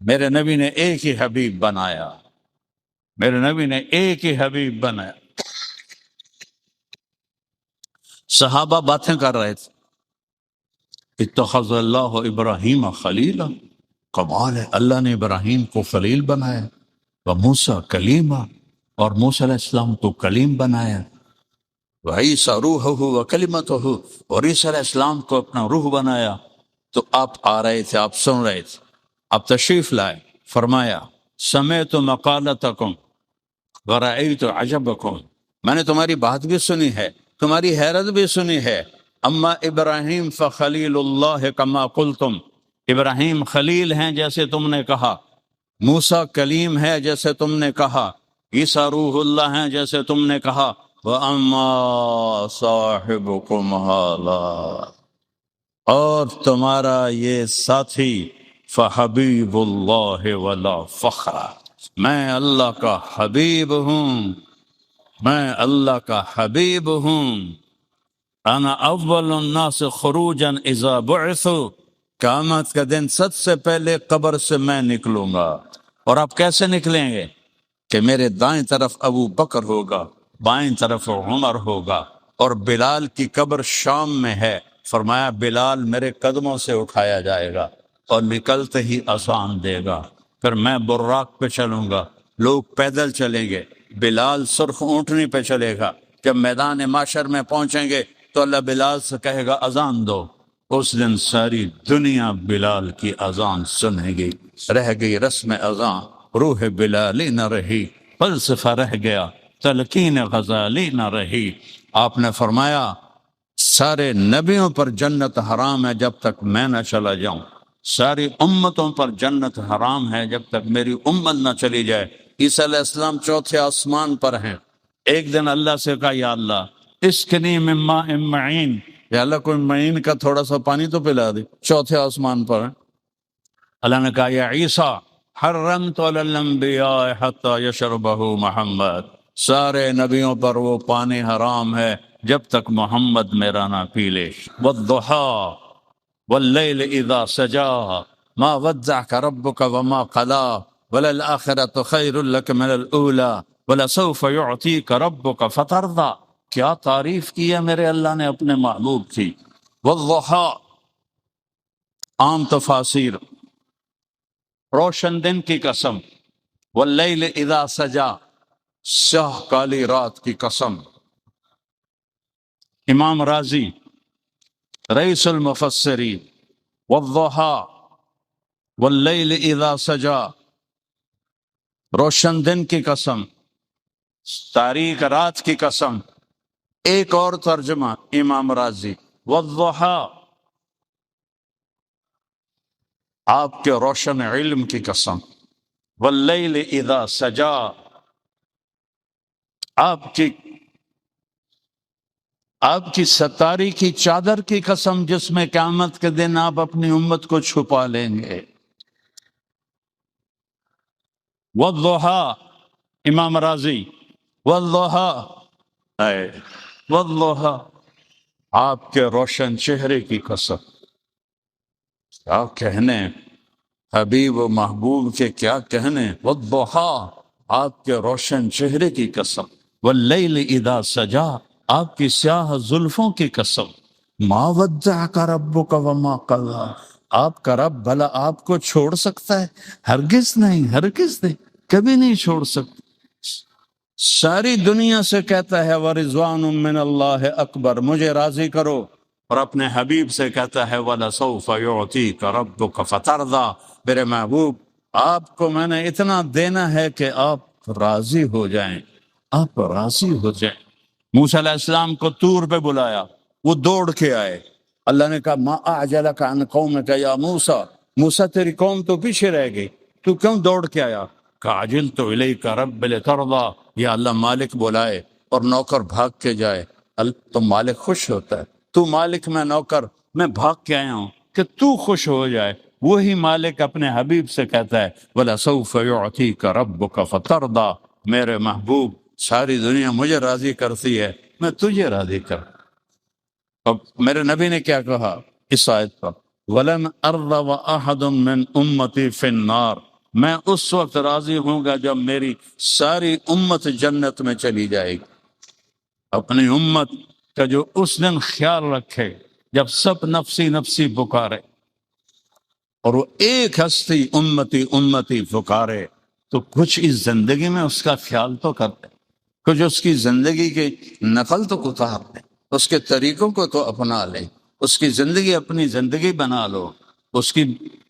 میرے نبی نے ایک ہی حبیب بنایا، میرے نبی نے ایک ہی حبیب بنایا۔ صحابہ باتیں کر رہے تھے، اتخذ اللہ ابراہیم خلیلا، کمال ہے، اللہ نے ابراہیم کو خلیل بنایا، وموسیٰ کلیما، اور موسیٰ علیہ السلام کو کلیم بنایا، وعیسیٰ روحہ وکلمتہ، اور عیسیٰ علیہ السلام کو اپنا روح بنایا۔ تو آپ آ رہے تھے، آپ سن رہے تھے، آپ تشریف لائے، فرمایا سمعت مقالتکم ورأیت عجبکم، میں نے تمہاری بات بھی سنی ہے، تمہاری حیرت بھی سنی ہے، اما ابراہیم فخلیل اللہ کما قلتم، ابراہیم خلیل ہیں جیسے تم نے کہا، موسیٰ کلیم ہے جیسے تم نے کہا، عیسیٰ روح اللہ ہیں جیسے تم نے کہا، وَأَمَّا صَاحِبُكُمْ هَذَا، اور تمہارا یہ ساتھی فحبیب اللہ ولا فخر، میں اللہ کا حبیب ہوں، میں اللہ کا حبیب ہوں، انا اول الناس خروجا اذا بعثوا، قیامت کا دن سب سے پہلے قبر سے میں نکلوں گا، اور آپ کیسے نکلیں گے کہ میرے دائیں طرف ابو بکر ہوگا، بائیں طرف عمر ہوگا، اور بلال کی قبر شام میں ہے، فرمایا بلال میرے قدموں سے اٹھایا جائے گا اور نکلتے ہی اذان دے گا، پھر میں براق پہ چلوں گا، لوگ پیدل چلیں گے، بلال سرخ اونٹنی پہ چلے گا، جب میدان معاشر میں پہنچیں گے تو اللہ بلال سے کہے گا اذان دو، اس دن ساری دنیا بلال کی اذان سنے گی، رہ گئی رسم اذان، روح بلالی نہ رہی، فلسفہ رہ گیا، تلقین غزالی نہ رہی۔ آپ نے فرمایا سارے نبیوں پر جنت حرام ہے جب تک میں نہ چلا جاؤں، ساری امتوں پر جنت حرام ہے جب تک میری امت نہ چلی جائے۔ عیسیٰ علیہ السلام چوتھے آسمان پر ہیں، ایک دن اللہ سے کہا یا اللہ اسقنی من ماء معین، یا اللہ کوئی معین کا تھوڑا سا پانی تو پلا دے، چوتھے آسمان پر ہیں۔ اللہ نے کہا یا عیسیٰ حرمت علی الانبیاء حتی یشربہ محمد، سارے نبیوں پر وہ پانی حرام ہے جب تک محمد میرا نہ پی لے۔ والضحیٰ واللیل اذا سجا ما ودعک ربک وما قلا وللآخرۃ خیر لک من الاولی ولسوف یعطیک ربک فترضی، کیا تعریف کی ہے میرے اللہ نے اپنے محبوب کی۔ والضحیٰ عام تفاسیر، روشن دن کی قسم، واللیل اذا سجا سیاہ کالی رات کی قسم۔ امام رازی رئیس المفسرین، والضحیٰ واللیل اذا سجا، روشن دن کی قسم، تاریک رات کی قسم۔ ایک اور ترجمہ امام رازی، والضحیٰ آپ کے روشن علم کی قسم، واللیل اذا سجا آپ کی ستاری کی چادر کی قسم جس میں قیامت کے دن آپ اپنی امت کو چھپا لیں گے۔ والضحیٰ امام رازی، والضحیٰ والضحیٰ آپ کے روشن چہرے کی قسم، کیا کہنے حبیب و محبوب کے، کیا کہنے، والضحیٰ آپ کے روشن چہرے کی قسم، واللیل اذا سجا آپ کی سیاہ زلفوں کی قسم، ما ودعک ربک وما قلی، آپ کا رب بھلا آپ کو چھوڑ سکتا ہے؟ ہرگز نہیں، ہرگز نہیں، کبھی نہیں چھوڑ سکتا۔ ساری دنیا سے کہتا ہے ورضوان من اللہ اکبر، مجھے راضی کرو، اور اپنے حبیب سے کہتا ہے وَلَسَوْفَ يُعْطِيكَ رَبُّكَ فَتَرْضَىٰ، میرے محبوب آپ کو میں نے اتنا دینا ہے کہ آپ راضی ہو جائیں، آپ راضی ہو جائیں۔ موسیٰ علیہ السلام کو طور پہ بلایا، وہ دوڑ کے آئے. اللہ نے کہا ما اعجلک عن قومک یا موسیٰ، موسیٰ تیری قوم تو پیچھے رہ گئی، تو کیوں دوڑ کے آیا؟ کہا عجلت الیک رب لترضی، یا اللہ مالک بلائے اور نوکر بھاگ کے جائے تو مالک خوش ہوتا ہے. تو مالک میں نوکر، میں بھاگ کے آیا ہوں کہ تو خوش ہو جائے. وہی مالک اپنے حبیب سے کہتا ہے وَلَسَوْفَ يُعْتِيكَ رَبُّكَ فَتَرْضَى، میرے محبوب ساری دنیا مجھے راضی کرتی ہے، میں تجھے راضی کر. اب میرے نبی نے کیا کہا اس آیت پر؟ وَلَنْ أَرْضَ وَأَحَدٌ مِّنْ أُمَّتِي فِي النَّارِ، میں اس وقت راضی ہوں گا جب میری ساری امت جنت میں چلی جائے گی. اپنی امت کا جو اس دن خیال رکھے جب سب نفسی نفسی پکارے اور وہ ایک ہستی امتی امتی پکارے، تو کچھ اس زندگی میں اس کا خیال تو کرتے، کچھ اس کی زندگی کی نقل تو اتار لیں، اس کے طریقوں کو تو اپنا لیں، اس کی زندگی اپنی زندگی بنا لو، اس کی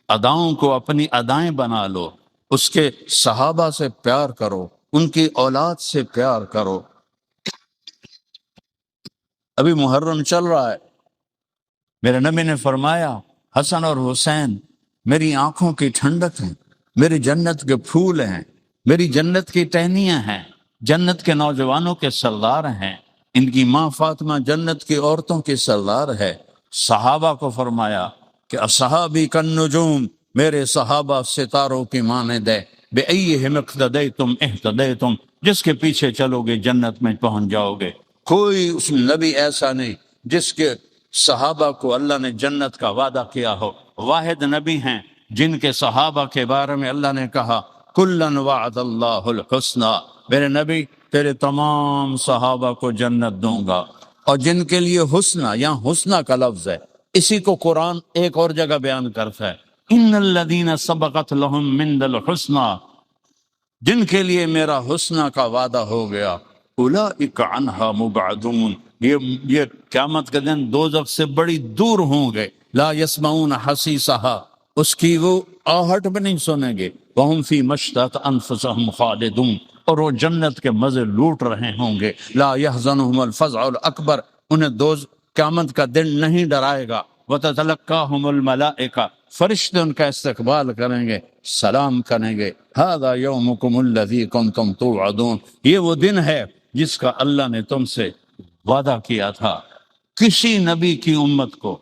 اداؤں کو اپنی ادائیں بنا لو، اس کے صحابہ سے پیار کرو، ان کی اولاد سے پیار کرو. ابھی محرم چل رہا ہے، میرے نبی نے فرمایا حسن اور حسین میری آنکھوں کی ٹھنڈک ہیں، میری جنت کے پھول ہیں، میری جنت کی ٹہنیاں ہیں، جنت کے نوجوانوں کے سردار ہیں، ان کی ماں فاطمہ جنت کی عورتوں کی سردار ہے. صحابہ کو فرمایا کہ اصحابی کالنجوم، میرے صحابہ ستاروں کی مانند ہے، بِأَيِّهِمْ اقْتَدَيْتُمْ اهْتَدَيْتُمْ، جس کے پیچھے چلو گے جنت میں پہنچ جاؤ گے. کوئی اس نبی ایسا نہیں جس کے صحابہ کو اللہ نے جنت کا وعدہ کیا ہو. واحد نبی ہیں جن کے صحابہ کے بارے میں اللہ نے کہا کلن وعد اللہ الحسنى، میرے نبی تیرے تمام صحابہ کو جنت دوں گا. اور جن کے لیے حسنہ، یہاں حسنہ کا لفظ ہے، اسی کو قرآن ایک اور جگہ بیان کرتا ہے ان الذین سبقت لهم من الحسنى، جن کے لیے میرا حسنہ کا وعدہ ہو گیا اولئک عنہا مبعدون، یہ قیامت کے دن دوزخ سے بڑی دور ہوں گے. لا یسمعون حسیسہا، اس کی وہ آہٹ بھی نہیں سنیں گے. وہم فی مشتاق انفسہم خالدون، اور وہ جنت کے مزے لوٹ رہے ہوں گے. لا یحزنہم الفزع الاکبر، انہیں قیامت کا دن نہیں ڈرائے گا. وتتلقاہم الملائکہ، فرشتے ان کا استقبال کریں گے، سلام کریں گے. ھذا یومکم الذی کنتم توعدون، یہ وہ دن ہے جس کا اللہ نے تم سے وعدہ کیا تھا. کسی نبی کی امت کو،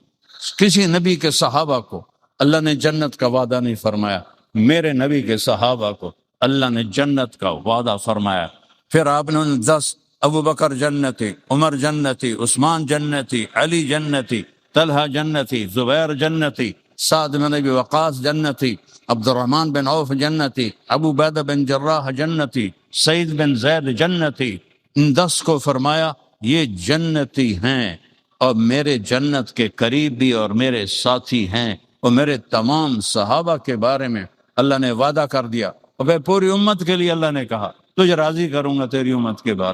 کسی نبی کے صحابہ کو اللہ نے جنت کا وعدہ نہیں فرمایا. میرے نبی کے صحابہ کو اللہ نے جنت کا وعدہ فرمایا. پھر آپ نے 10 ابو بکر جنتی، عمر جنتی، عثمان جنتی، علی جنتی، طلحہ جنتی، زبیر جنتی، سعد بن ابی وقاص جنتی، عبد الرحمن بن عوف جنتی، ابو عبیدہ بن جراح جنتی، سعید بن زید جنتی. ان 10 کو فرمایا یہ جنتی ہیں اور میرے جنت کے قریبی اور میرے ساتھی ہیں. اور میرے تمام صحابہ کے بارے میں اللہ نے وعدہ کر دیا. اور پھر پوری امت کے لیے اللہ نے کہا تجھے راضی کروں گا تیری امت کے بعد.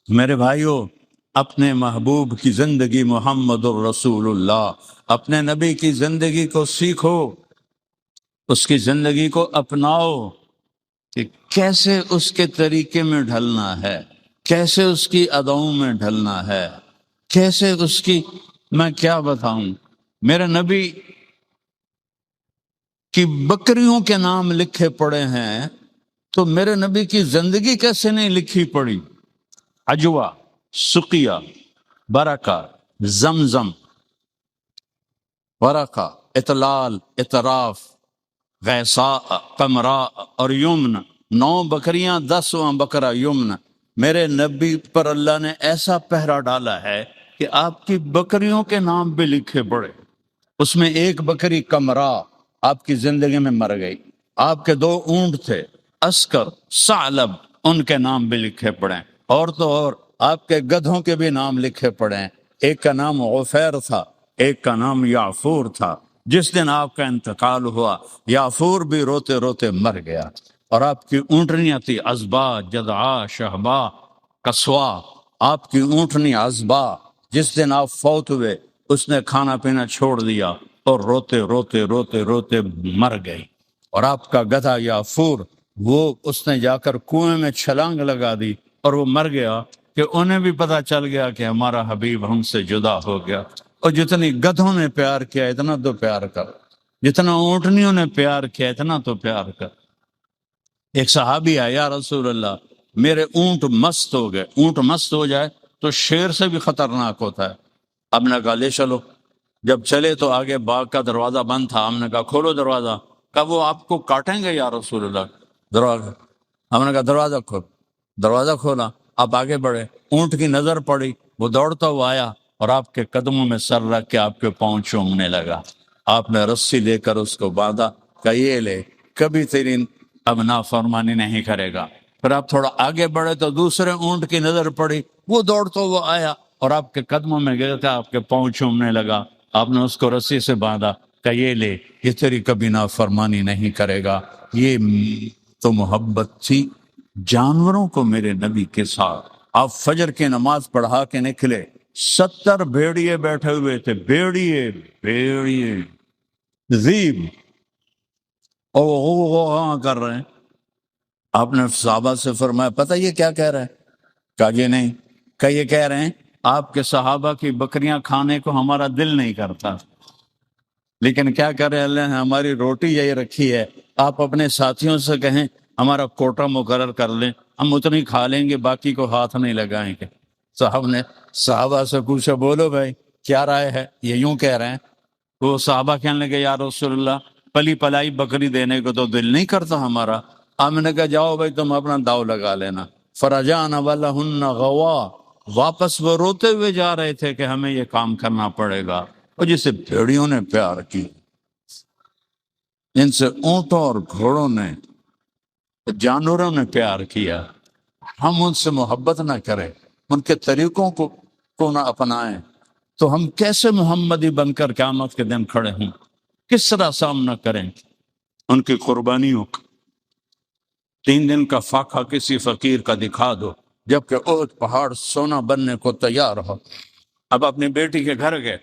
میرے بھائیو، اپنے محبوب کی زندگی محمد الرسول اللہ، اپنے نبی کی زندگی کو سیکھو، اس کی زندگی کو اپناؤ کہ کیسے اس کے طریقے میں ڈھلنا ہے، کیسے اس کی اداؤں میں ڈھلنا ہے، کیسے اس کی، میں کیا بتاؤں. میرے نبی کی بکریوں کے نام لکھے پڑے ہیں تو میرے نبی کی زندگی کیسے نہیں لکھی پڑی؟ عجوہ، سقیہ، برکہ، زمزم، ورقہ، اطلال، اطراف، غیثاء، قمراء اور یمن. 9 بکریاں، 10واں بکرا یمن. میرے نبی پر اللہ نے ایسا پہرا ڈالا ہے کہ آپ کی بکریوں کے نام بھی لکھے پڑے. اس میں ایک بکری قمراء آپ کی زندگی میں مر گئی. آپ کے 2 اونٹ تھے، عسکر، ثعلب، ان کے نام بھی لکھے پڑے. اور تو اور آپ کے گدھوں کے بھی نام لکھے پڑے ہیں. ایک کا نام غفیر تھا، ایک کا نام یعفور تھا. جس دن آپ کا انتقال ہوا یعفور بھی روتے روتے مر گیا. اور آپ کی اونٹنیاں تھی عزبا، جدعا، شہبا، قصوا. آپ کی اونٹنی عزبا جس دن آپ فوت ہوئے اس نے کھانا پینا چھوڑ دیا اور روتے روتے روتے روتے مر گئی. اور آپ کا گدھا یعفور، وہ اس نے جا کر کنویں میں چھلانگ لگا دی اور وہ مر گیا. کہ انہیں بھی پتہ چل گیا کہ ہمارا حبیب ہم سے جدا ہو گیا۔ اور جتنی گدھوں نے پیار کیا اتنا تو پیار کر، جتنا اونٹنیوں نے پیار کیا اتنا تو پیار کر۔ ایک صحابی آیا، یا رسول اللہ میرے اونٹ مست ہو گئے۔ اونٹ مست ہو جائے تو شیر سے بھی خطرناک ہوتا ہے۔ ہم نے کہا لے چلو۔ جب چلے تو آگے باغ کا دروازہ بند تھا، ہم نے کہا کھولو دروازہ۔ کہا وہ آپ کو کاٹیں گے یا رسول اللہ؟ دروازہ، ہم نے کہا دروازہ کھول۔ دروازہ کھولا، آپ آگے بڑھے، اونٹ کی نظر پڑی، وہ دوڑتا ہوا آیا اور آپ کے قدموں میں سر رکھ کے آپ کے پاؤں چومنے لگا۔ آپ نے رسی لے کر اس کو باندھا، کہ یہ لے، کبھی تیری اب نافرمانی نہیں کرے گا۔ پھر آپ تھوڑا آگے بڑھے تو دوسرے اونٹ کی نظر پڑی، وہ دوڑتا ہوا آیا اور آپ کے قدموں میں گر کے آپ کے پاؤں چومنے لگا۔ آپ نے اس کو رسی سے باندھا، کہ یہ لے، یہ تیری کبھی نافرمانی نہیں کرے گا۔ یہ تو محبت تھی جانوروں کو میرے نبی کے ساتھ۔ آپ فجر کی نماز پڑھا کے نکلے، 70 بھیڑیے بیٹھے ہوئے تھے، بھیڑیے ذیب، اور وہ کر رہے ہیں۔ آپ نے صحابہ سے فرمایا پتہ یہ کیا کہہ رہے ہیں؟ کہا یہ نہیں، کہ یہ کہہ رہے ہیں آپ کے صحابہ کی بکریاں کھانے کو ہمارا دل نہیں کرتا، لیکن کیا کرے اللہ نے ہماری روٹی یہی رکھی ہے، آپ اپنے ساتھیوں سے کہیں ہمارا کوٹا مقرر کر لیں، ہم اتنی کھا لیں گے، باقی کو ہاتھ نہیں لگائیں گے۔ صاحب نے صحابہ سے پوچھا بولو بھائی کیا رائے ہے؟ یہ یوں کہہ رہے ہیں۔ وہ صحابہ کہنے لگے یا رسول اللہ پلی پلائی بکری دینے کو تو دل نہیں کرتا ہمارا۔ ہم نے کہا جاؤ بھائی تم اپنا داؤ لگا لینا۔ فرجعن ولہن غوا، واپس وہ روتے ہوئے جا رہے تھے کہ ہمیں یہ کام کرنا پڑے گا۔ اور جسے بھیڑیوں نے پیار کی، جن سے اونٹوں اور گھوڑوں نے، جانوروں نے پیار کیا، ہم ان سے محبت نہ کریں، ان کے طریقوں کو نہ اپنائیں، تو ہم کیسے محمدی بن کر قیامت کے دن کھڑے ہوں؟ کس طرح سامنا کریں ان کی قربانیوں کا؟ 3 دن کا فاقہ کسی فقیر کا دکھا دو، جبکہ احد پہاڑ سونا بننے کو تیار ہو۔ اب اپنی بیٹی کے گھر گئے،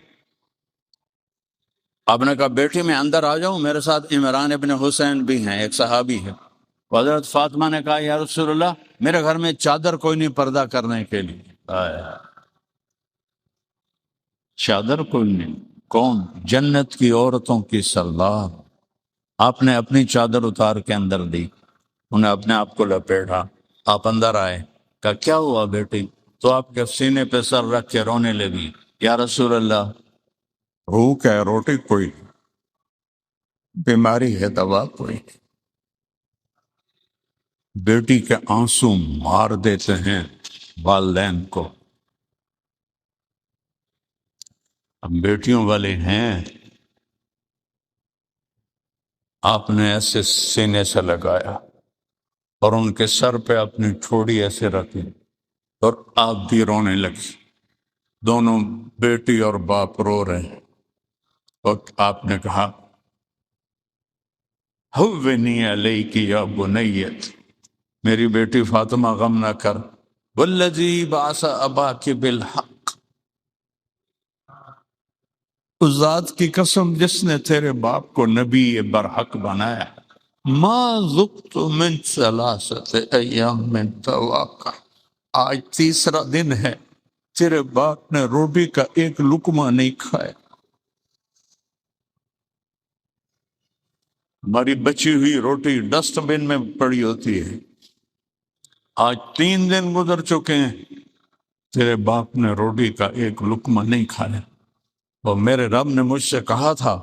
آپ نے کہا بیٹی میں اندر آ جاؤں؟ میرے ساتھ عمران ابن حسین بھی ہیں، ایک صحابی ہے۔ حضرت فاطمہ نے کہا یا رسول اللہ میرے گھر میں چادر کوئی نہیں پردہ کرنے کے لیے۔ چادر کوئی نہیں؟ کون؟ جنت کی عورتوں کی سردار۔ آپ نے اپنی چادر اتار کے اندر دی، انہیں اپنے آپ کو لپیٹا، آپ اندر آئے، کہا کیا ہوا بیٹی؟ تو آپ کے سینے پہ سر رکھ کے رونے لگی، یا رسول اللہ بھوک ہے، روٹی کوئی نہیں، بیماری ہے، دوا کوئی نہیں۔ بیٹی کے آنسو مار دیتے ہیں والدین کو۔ اب بیٹیوں والے ہیں، آپ نے ایسے سینے سے لگایا اور ان کے سر پہ اپنی ٹھوڑی ایسے رکھی اور آپ بھی رونے لگی۔ دونوں بیٹی اور باپ رو رہے ہیں، اور آپ نے کہا ہوّنی علیک یا بنیت، میری بیٹی فاطمہ غم نہ کر، والذی بعث اباک بالحق، اس ذات کی قسم جس نے تیرے باپ کو نبی برحق بنایا، ما ذقت من 3 ایام من تواقع، آج 3 دن ہے تیرے باپ نے روٹی کا ایک لقمہ نہیں کھایا۔ ہماری بچی ہوئی روٹی ڈسٹ بن میں پڑی ہوتی ہے، آج 3 دن گزر چکے ہیں، تیرے باپ نے روٹی کا ایک لقمہ نہیں کھایا۔ اور میرے رب نے مجھ سے کہا تھا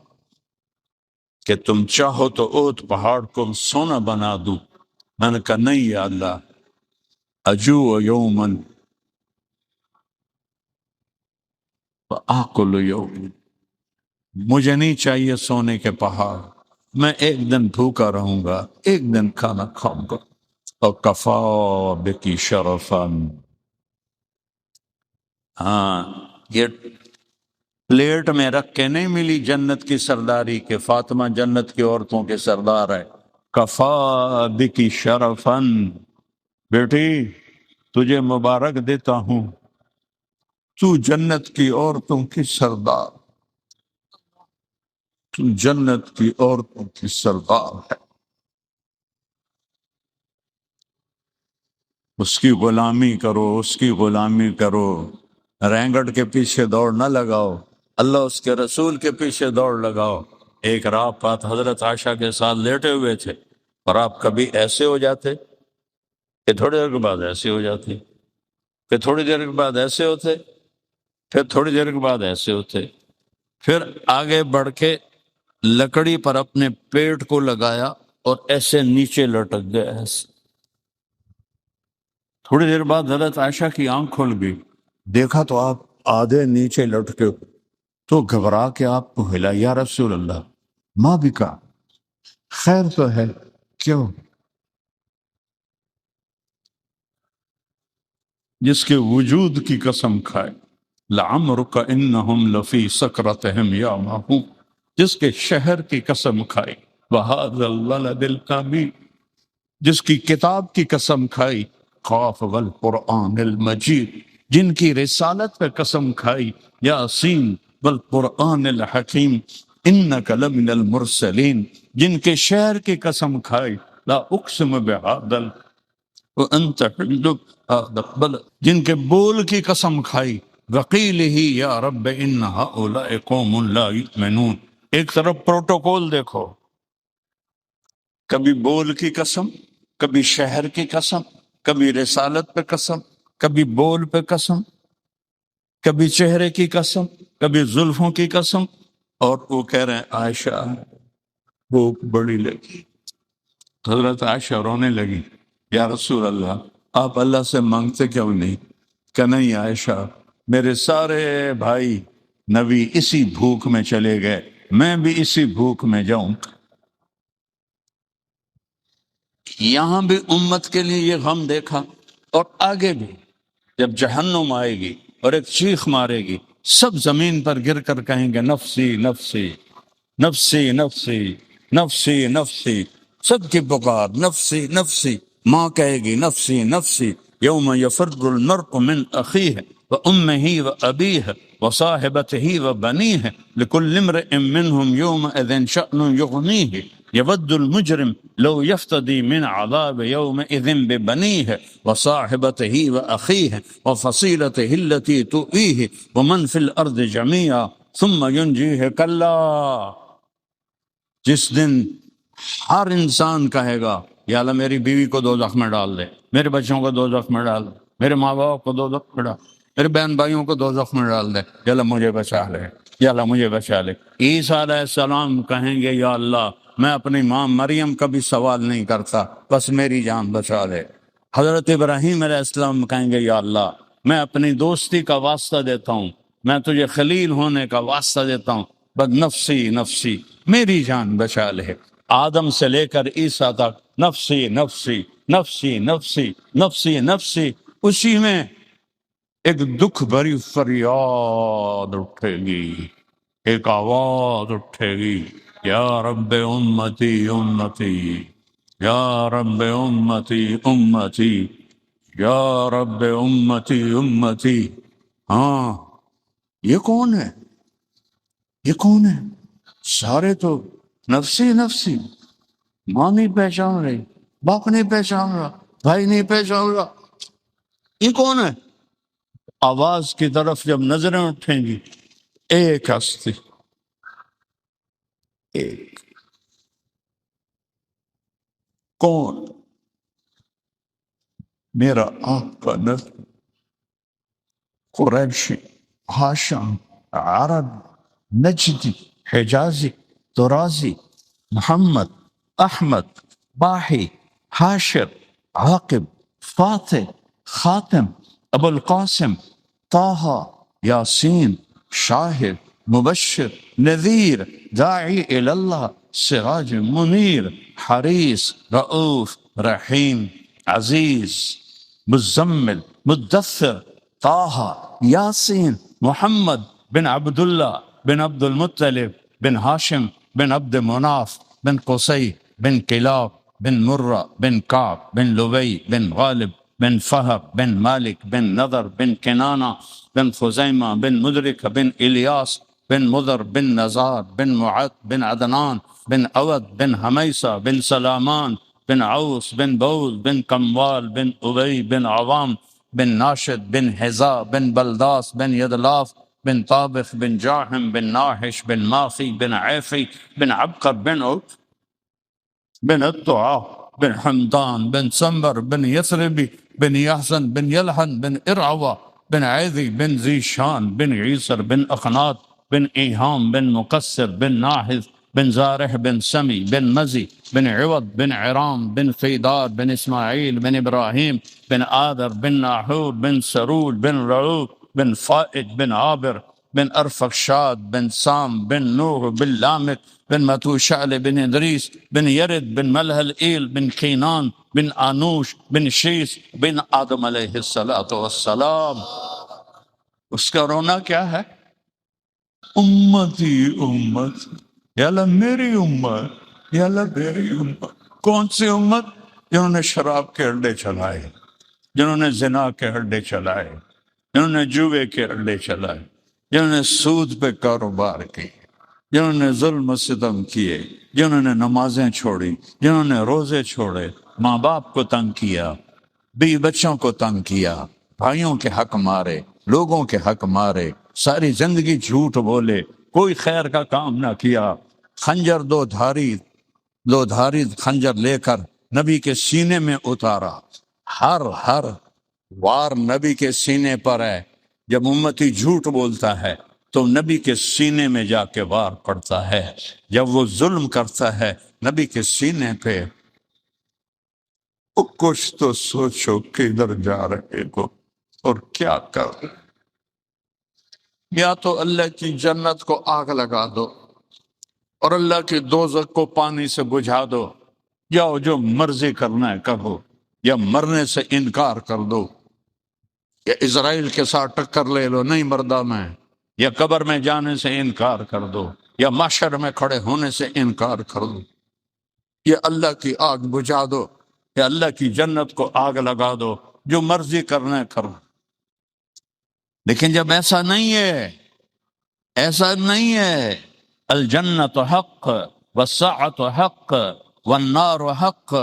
کہ تم چاہو تو احد پہاڑ کو سونا بنا دوں، میں نے کہا نہیں یا اللہ، اجوع یومن وآکل یومن، مجھے نہیں چاہیے سونے کے پہاڑ، میں ایک دن بھوکا رہوں گا، ایک دن کھانا کھاؤں گا۔ اور کفا بکی شرفن، ہاں یہ پلیٹ میں رکھ کے نہیں ملی جنت کی سرداری کے فاطمہ جنت کی عورتوں کے سردار ہے۔ کفا بکی شرفن، بیٹی تجھے مبارک دیتا ہوں، تو جنت کی عورتوں کی سردار، تو جنت کی عورتوں کی سردار ہے۔ اس کی غلامی کرو، اس کی غلامی کرو، رینگٹ کے پیچھے دوڑ نہ لگاؤ، اللہ اس کے رسول کے پیچھے دوڑ لگاؤ۔ ایک رات رات حضرت عائشہ کے ساتھ لیٹے ہوئے تھے، اور آپ کبھی ایسے ہو جاتے کہ تھوڑی دیر کے بعد ایسے ہو جاتے، پھر تھوڑی دیر کے بعد ایسے ہوتے، پھر تھوڑی دیر کے بعد ایسے ہوتے، پھر آگے بڑھ کے لکڑی پر اپنے پیٹ کو لگایا اور ایسے نیچے لٹک گئے ایسے۔ تھوڑی دیر بعد حضرت عائشہ کی آنکھ کھل گئی، دیکھا تو آپ آدھے نیچے لٹکے ہو، تو گھبرا کے آپ کو ہلا، یا رسول اللہ ماں بھی کہا، خیر تو ہے، کیوں؟ جس کے وجود کی قسم کھائے، لعمرک انہم لفی سکرتہم یعمہون، جس کے شہر کی قسم کھائی، وہذا الولد القبیح، جس کی کتاب کی قسم کھائی، قاف والقرآن المجید، جن کی رسالت پہ قسم کھائی، یاسین والقرآن الحکیم، انک لمن المرسلین، جن کے شہر کی قسم کھائی، لا اقسم بہذا وانت حل بهذا البلد، جن کے بول کی قسم کھائی، وقیل ہی یا رب ان هؤلاء قوم لا یؤمنون۔ ایک طرف پروٹوکول دیکھو، کبھی بول کی قسم، کبھی شہر کی قسم، کبھی رسالت پہ قسم، کبھی بول پہ قسم، کبھی چہرے کی قسم، کبھی زلفوں کی قسم، اور وہ کہہ رہے ہیں عائشہ بھوک بڑی لگی۔ حضرت عائشہ رونے لگی، یا رسول اللہ آپ اللہ سے مانگتے کیوں نہیں؟ کہ نہیں عائشہ، میرے سارے بھائی نبی اسی بھوک میں چلے گئے، میں بھی اسی بھوک میں جاؤں۔ یہاں بھی امت کے لیے یہ غم دیکھا، اور آگے بھی جب جہنم آئے گی اور ایک چیخ مارے گی، سب زمین پر گر کر کہیں گے نفسی نفسی نفسی نفسی نفسی نفسی، سب کی پکار نفسی نفسی۔ ماں کہے گی نفسی نفسی، یوم یفر المرء من اخیہ وامہ وابیہ وصاحبتہ وبنیہ لکل امرئ منہم یومئذ شأن یغنیہ یود المجرم لو یفتدی من عذاب یومئذ ببنیہ وصاحبتہ واخیہ وفصیلتہ التی تؤویہ ومن فی الارض جميعا ثم ینجیہ کلا۔ جس دن ہر انسان کہے گا یا اللہ میری بیوی کو دوزخ میں ڈال دے، میرے بچوں کو دوزخ میں ڈال دے، میرے ماں باپ کو دوزخ میں ڈال، میرے بہن بھائیوں کو دوزخ میں ڈال دے، یا اللہ مجھے بچا لے، یا اللہ مجھے بچا لے۔ عیسیٰ علیہ السلام کہیں گے یا اللہ میں اپنی ماں مریم کا بھی سوال نہیں کرتا، بس میری جان بچا لے۔ حضرت ابراہیم علیہ السلام کہیں گے یا اللہ میں اپنی دوستی کا واسطہ دیتا ہوں، میں تجھے خلیل ہونے کا واسطہ دیتا ہوں، بس نفسی نفسی میری جان بچا لے۔ آدم سے لے کر عیسیٰ تک نفسی نفسی نفسی نفسی نفسی نفسی، اسی میں ایک دکھ بھری فریاد اٹھے گی، ایک آواز اٹھے گی، یا رب امتی امتی، یا رب امتی امتی، یا رب امتی امتی۔ ہاں یہ کون ہے؟ یہ کون ہے؟ سارے تو نفسی نفسی، ماں نہیں پہچان رہی، باپ نہیں پہچان رہا، بھائی نہیں پہچان رہا، یہ کون ہے؟ آواز کی طرف جب نظریں اٹھیں گی، ایک ہستی، ایک، کون؟ میرا آپ کا نسل، قریشی، ہاشم، عرب، نجدی، حجازی، ترازی، محمد، احمد، باحی، حاشر، عاقب، فاتح، خاتم، ابو القاسم، طه، یاسین، شاہد، مبشر، نذیر، داعی اللہ، سراج منیر، حریص، رؤوف، رحیم، عزیز، مزمل، مدثر، طه، یاسین، محمد بن عبداللہ بن عبد المطلب بن ہاشم بن عبد مناف بن قصی بن کلاب بن مرہ بن کعب بن لبی بن غالب بن فہب بن مالک بن نضر بن کنانہ بن خزیمہ بن مدرک بن الیاس بن مضر بن نزار بن معد بن عدنان بن اود بن حمیسہ بن سلامان بن عوس بن بوز بن کموال بن ابی بن عوام بن ناشد بن حذا بن بلداس بن یدلاف بن طابخ بن جاحم بن ناحش بن ماخی بن عیفی بن عبقر بن عوف بن الطعاء بن حمدان بن سمبر بن يثربي بن يحسن بن يلحن بن إرعوى بن عيذي بن زيشان بن عيسر بن أخنات بن إيهام بن مقصر بن ناحذ بن زارح بن سمي بن مزي بن عوض بن عرام بن خيدار بن إسماعيل بن إبراهيم بن آذر بن ناحور بن سرود بن رعوب بن فائد بن عابر بن أرفخشاد بن سام بن نوح بن لامك بن متوشعل بن إدريس بن يرد بن ملهل إيل بن كينان بن آنوش بن شيس بن آدم علیہ الصلاۃ والسلام. اس کا رونا کیا ہے؟ امتی امت، یا اللہ میری امت، یا اللہ میری امت. کون سی امت؟ جنہوں نے شراب کے اڈے چلائے، جنہوں نے زنا کے اڈے چلائے، جنہوں نے جوے کے اڈے چلائے، جنہوں نے سود پہ کاروبار کی، جنہوں نے ظلم و ستم کیے، جنہوں نے نمازیں چھوڑی، جنہوں نے روزے چھوڑے، ماں باپ کو تنگ کیا، بیوی بچوں کو تنگ کیا، بھائیوں کے حق مارے، لوگوں کے حق مارے، ساری زندگی جھوٹ بولے، کوئی خیر کا کام نہ کیا. خنجر دو دھاری خنجر لے کر نبی کے سینے میں اتارا. ہر وار نبی کے سینے پر ہے. جب امتی جھوٹ بولتا ہے تو نبی کے سینے میں جا کے وار پڑتا ہے. جب وہ ظلم کرتا ہے نبی کے سینے پہ، کچھ تو سوچو کدھر جا رہے ہو اور کیا کر رہے. یا تو اللہ کی جنت کو آگ لگا دو اور اللہ کی دوزخ کو پانی سے بجھا دو، یا جو مرضی کرنا ہے کرو، یا مرنے سے انکار کر دو، یا اسرائیل کے ساتھ ٹکر لے لو، نہیں مردہ میں، یا قبر میں جانے سے انکار کر دو، یا محشر میں کھڑے ہونے سے انکار کر دو، یا اللہ کی آگ بجھا دو، یا اللہ کی جنت کو آگ لگا دو. جو مرضی کرنا ہے کرو. لیکن جب ایسا نہیں ہے، ایسا نہیں ہے، الجنت حق والساعت حق والنار حق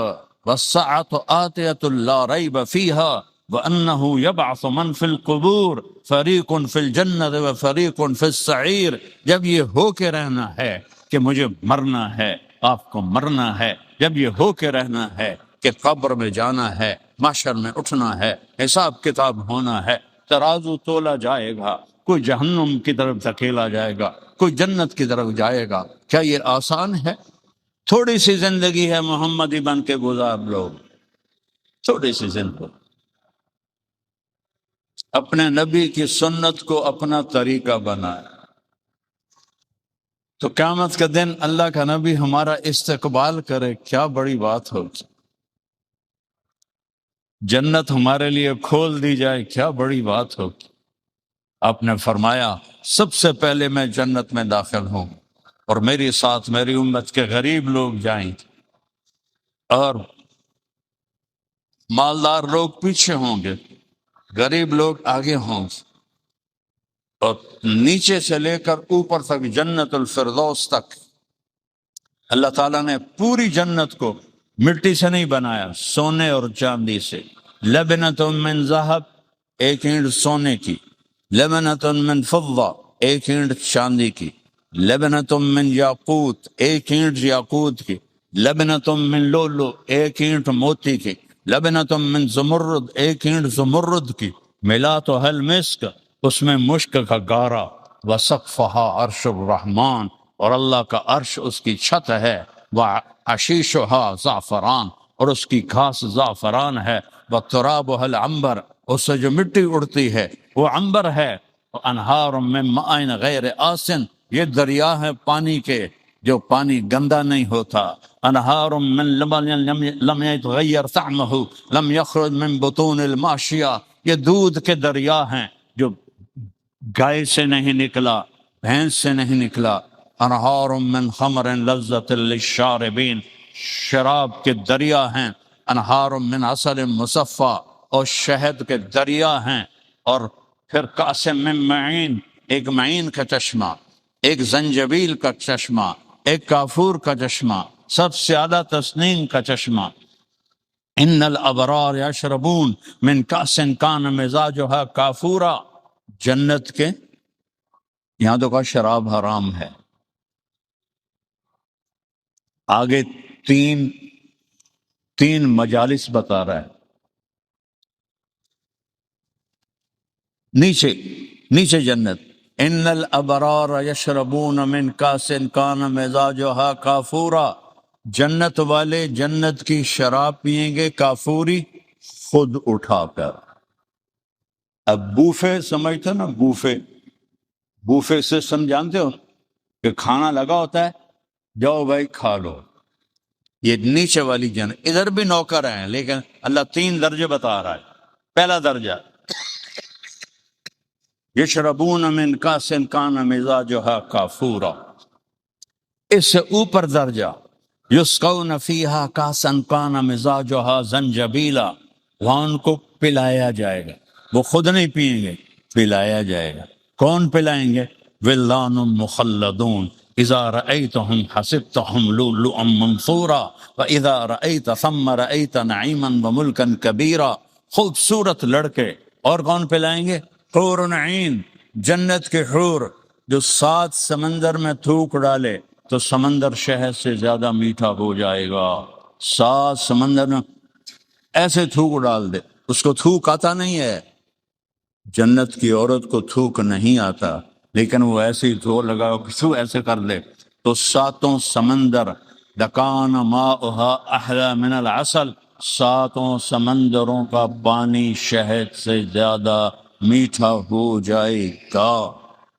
والساعت آتیۃ لا ریب فیہا وانہ یبعث من فی القبور فریق فی الجنت وفریق فی السعیر. جب یہ ہو کے رہنا ہے کہ مجھے مرنا ہے، آپ کو مرنا ہے، جب یہ ہو کے رہنا ہے کہ قبر میں جانا ہے، محشر میں اٹھنا ہے، حساب کتاب ہونا ہے، ترازو تولا جائے گا، کوئی جہنم کی طرف دھکیلا جائے گا، کوئی جنت کی طرف جائے گا. کیا یہ آسان ہے؟ تھوڑی سی زندگی ہے، محمدی بن کے گزار لو، تھوڑی سی زندگی. اپنے نبی کی سنت کو اپنا طریقہ بنائے تو قیامت کا دن اللہ کا نبی ہمارا استقبال کرے، کیا بڑی بات ہوگی. جنت ہمارے لیے کھول دی جائے، کیا بڑی بات ہوگی. آپ نے فرمایا سب سے پہلے میں جنت میں داخل ہوں اور میری ساتھ میری امت کے غریب لوگ جائیں اور مالدار لوگ پیچھے ہوں گے، غریب لوگ آگے ہوں گے، اور نیچے سے لے کر اوپر تک جنت الفردوس تک اللہ تعالیٰ نے پوری جنت کو مٹی سے نہیں بنایا، سونے اور چاندی سے. لبنۃ من ذہب، ایک اینٹ سونے کی، لبنۃ من فضہ، ایک اینٹ چاندی کی، لبنۃ من یاقوت، ایک اینٹ یاقوت کی، لبنۃ من لؤلؤ، ایک اینٹ موتی کی، لبنۃ من زمرد، ایک اینٹ زمرد کی، ملاتھا المسک، اس میں مشک کا گارا، وسقفہا عرش الرحمن، اور اللہ کا عرش اس کی چھت ہے، وعشیشہا زعفران، اور اس کی گھاس زعفران ہے، وترابہا العنبر، اس سے جو مٹی اڑتی ہے وہ عنبر ہے، انہار من ماء غیر آسن، یہ دریا ہے پانی کے جو پانی گندا نہیں ہوتا. انہار من لبن لم يتغیر طعمہ لم یخرج من بطون الماشیہ، یہ دودھ کے دریا ہیں جو گائے سے نہیں نکلا، بھینس سے نہیں نکلا. انہار من خمر لذت للشاربین، شراب کے دریا ہیں. انہار من عسل مصفی، اور شہد کے دریا ہیں. اور پھر کاس من معین، ایک معین کا چشمہ، ایک زنجبیل کا چشمہ، ایک کافور کا چشمہ، سب سے زیادہ تسنیم کا چشمہ، ان الابرار یشربون من کأس کان مزاجها کافورا، جنت کے، یہاں تو کہا شراب حرام ہے، آگے تین مجالس بتا رہا ہے، نیچے جنت، ان الابرار یشربون من کأس کان مزاجها کافورا، جنت والے جنت کی شراب پئیں گے کافوری، خود اٹھا کر۔ اب بوفے سمجھتے نا، بوفے سسٹم جانتے ہو کہ کھانا لگا ہوتا ہے، جاؤ بھائی کھا لو، یہ نیچے والی جنت، ادھر بھی نوکر ہیں لیکن اللہ 3 درجے بتا رہا ہے۔ پہلا درجہ یشربون من کأس کان مزاجها کافورا، اس سے اوپر درجہ یسقون فیہا کأسا کان مزاجها زنجبیلا، وہاں ان کو پلایا جائے گا، وہ خود نہیں پئیں گے، پلایا جائے گا۔ کون پلائیں گے؟ ولدان مخلدون اذا رأیتهم حسبتهم لؤلؤا منثورا واذا رأیت ثم رأیت نعیما وملکا کبیرا، خوبصورت لڑکے، اور کون پلائیں گے؟ حور عین، جنت کے حور جو 7 سمندر میں تھوک ڈالے تو سمندر شہد سے زیادہ میٹھا ہو جائے گا، 7 سمندر میں ایسے تھوک ڈال دے، اس کو تھوک آتا نہیں ہے، جنت کی عورت کو تھوک نہیں آتا، لیکن وہ ایسے ہی تھوک لگا تو ایسے کر لے تو 7 سمندر، لکان ماؤها احلی من العسل، 7 سمندروں کا پانی شہد سے زیادہ میٹھا ہو جائے گا۔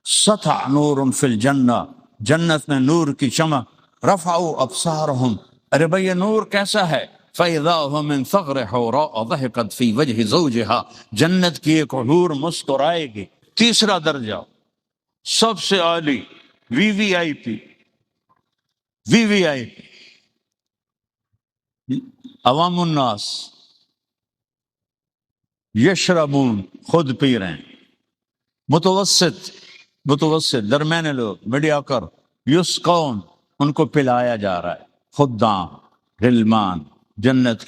سطح نور فی الجنہ، جنت میں نور کی چمک، رفعوا ابصارهم، ارے بھئی یہ نور کیسا ہے؟ فَإِذَا هُم مِّن ثَغْرِ حَوْرَاءَ ضَحِكَتْ فِي وَجْهِ زَوْجِهَا، جنت کی ایک حور مسکرائے گی۔ تیسرا درجہ سب سے عالی، وی وی آئی پی، عوام الناس، یشربون، خود پی رہے ہیں، متوسط درمیانے لوگ، میڈیاکر، یسقون، ان کو پلایا جا رہا ہے، خدام، غلمان، جنت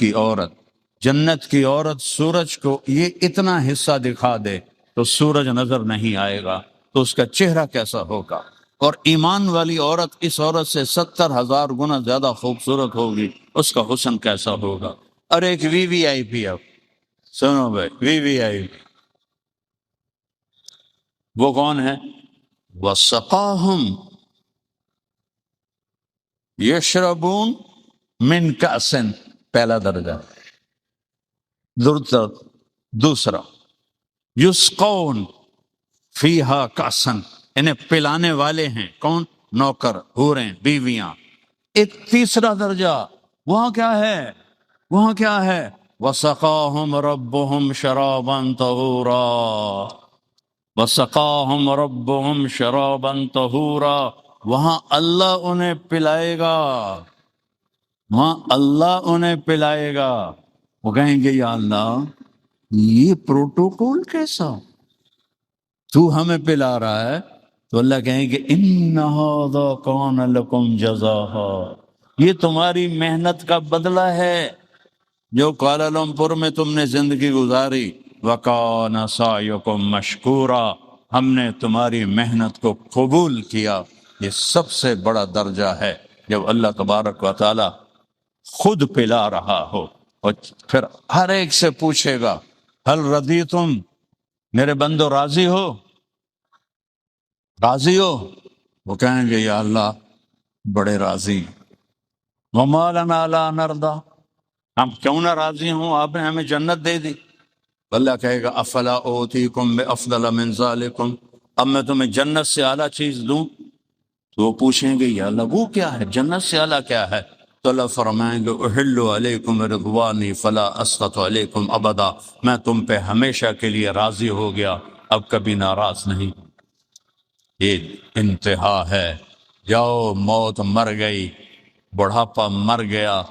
کی عورت سورج کو یہ اتنا حصہ دکھا دے تو سورج نظر نہیں آئے گا تو اس کا چہرہ کیسا ہوگا، اور ایمان والی عورت اس عورت سے 70,000 گنا زیادہ خوبصورت ہوگی، اس کا حسن کیسا ہوگا۔ اور ایک وی وی آئی پی، اب سنو بھائی، وی وی آئی پی وہ کون ہے؟ وَسَقَاهُمْ یشربون من کأس، پہلا درجہ، دوسرا یسقون فیہا کأسن، انہیں پلانے والے ہیں کون؟ نوکر، حوریں، بیویاں۔ ایک تیسرا درجہ، وہاں کیا ہے؟ وَسَقَاهُمْ رَبُّهُمْ شَرَابًا طَهُورًا، وَسَقَاهُمْ رَبُّهُمْ شَرَابًا طَهُورًا، وہاں اللہ انہیں پلائے گا، وہ کہیں گے یا اللہ یہ پروٹوکول کیسا، تو ہمیں پلا رہا ہے؟ تو اللہ کہیں گے ان ھذا کان لکم جزاء، یہ تمہاری محنت کا بدلہ ہے جو کوالالمپور میں تم نے زندگی گزاری، وَكَانَ سَعْيُكُمْ مَشْكُورًا، ہم نے تمہاری محنت کو قبول کیا۔ یہ سب سے بڑا درجہ ہے جب اللہ تبارک و تعالی خود پلا رہا ہو، اور پھر ہر ایک سے پوچھے گا هل رضیتم، میرے بندو راضی ہو؟ وہ کہیں گے یا اللہ بڑے راضی، وَمَا لَنَا لَا نَرْضَىٰ، ہم کیوں نہ راضی ہوں، آپ نے ہمیں جنت دے دی۔ اللہ کہے گا افلا اوتیکم بافضل من ذالکم، اب میں تمہیں جنت سے اعلیٰ چیز دوں؟ تو وہ پوچھیں گے یا اللہ وہ کیا ہے، جنت سے اعلیٰ کیا ہے؟ تو اللہ فرمائیں گے احل علیکم رضوانی فلا اسخط علیکم ابدا، میں تم پہ ہمیشہ کے لیے راضی ہو گیا، اب کبھی ناراض نہیں۔ یہ انتہا ہے، جاؤ، موت مر گئی، بڑھاپا مر گیا،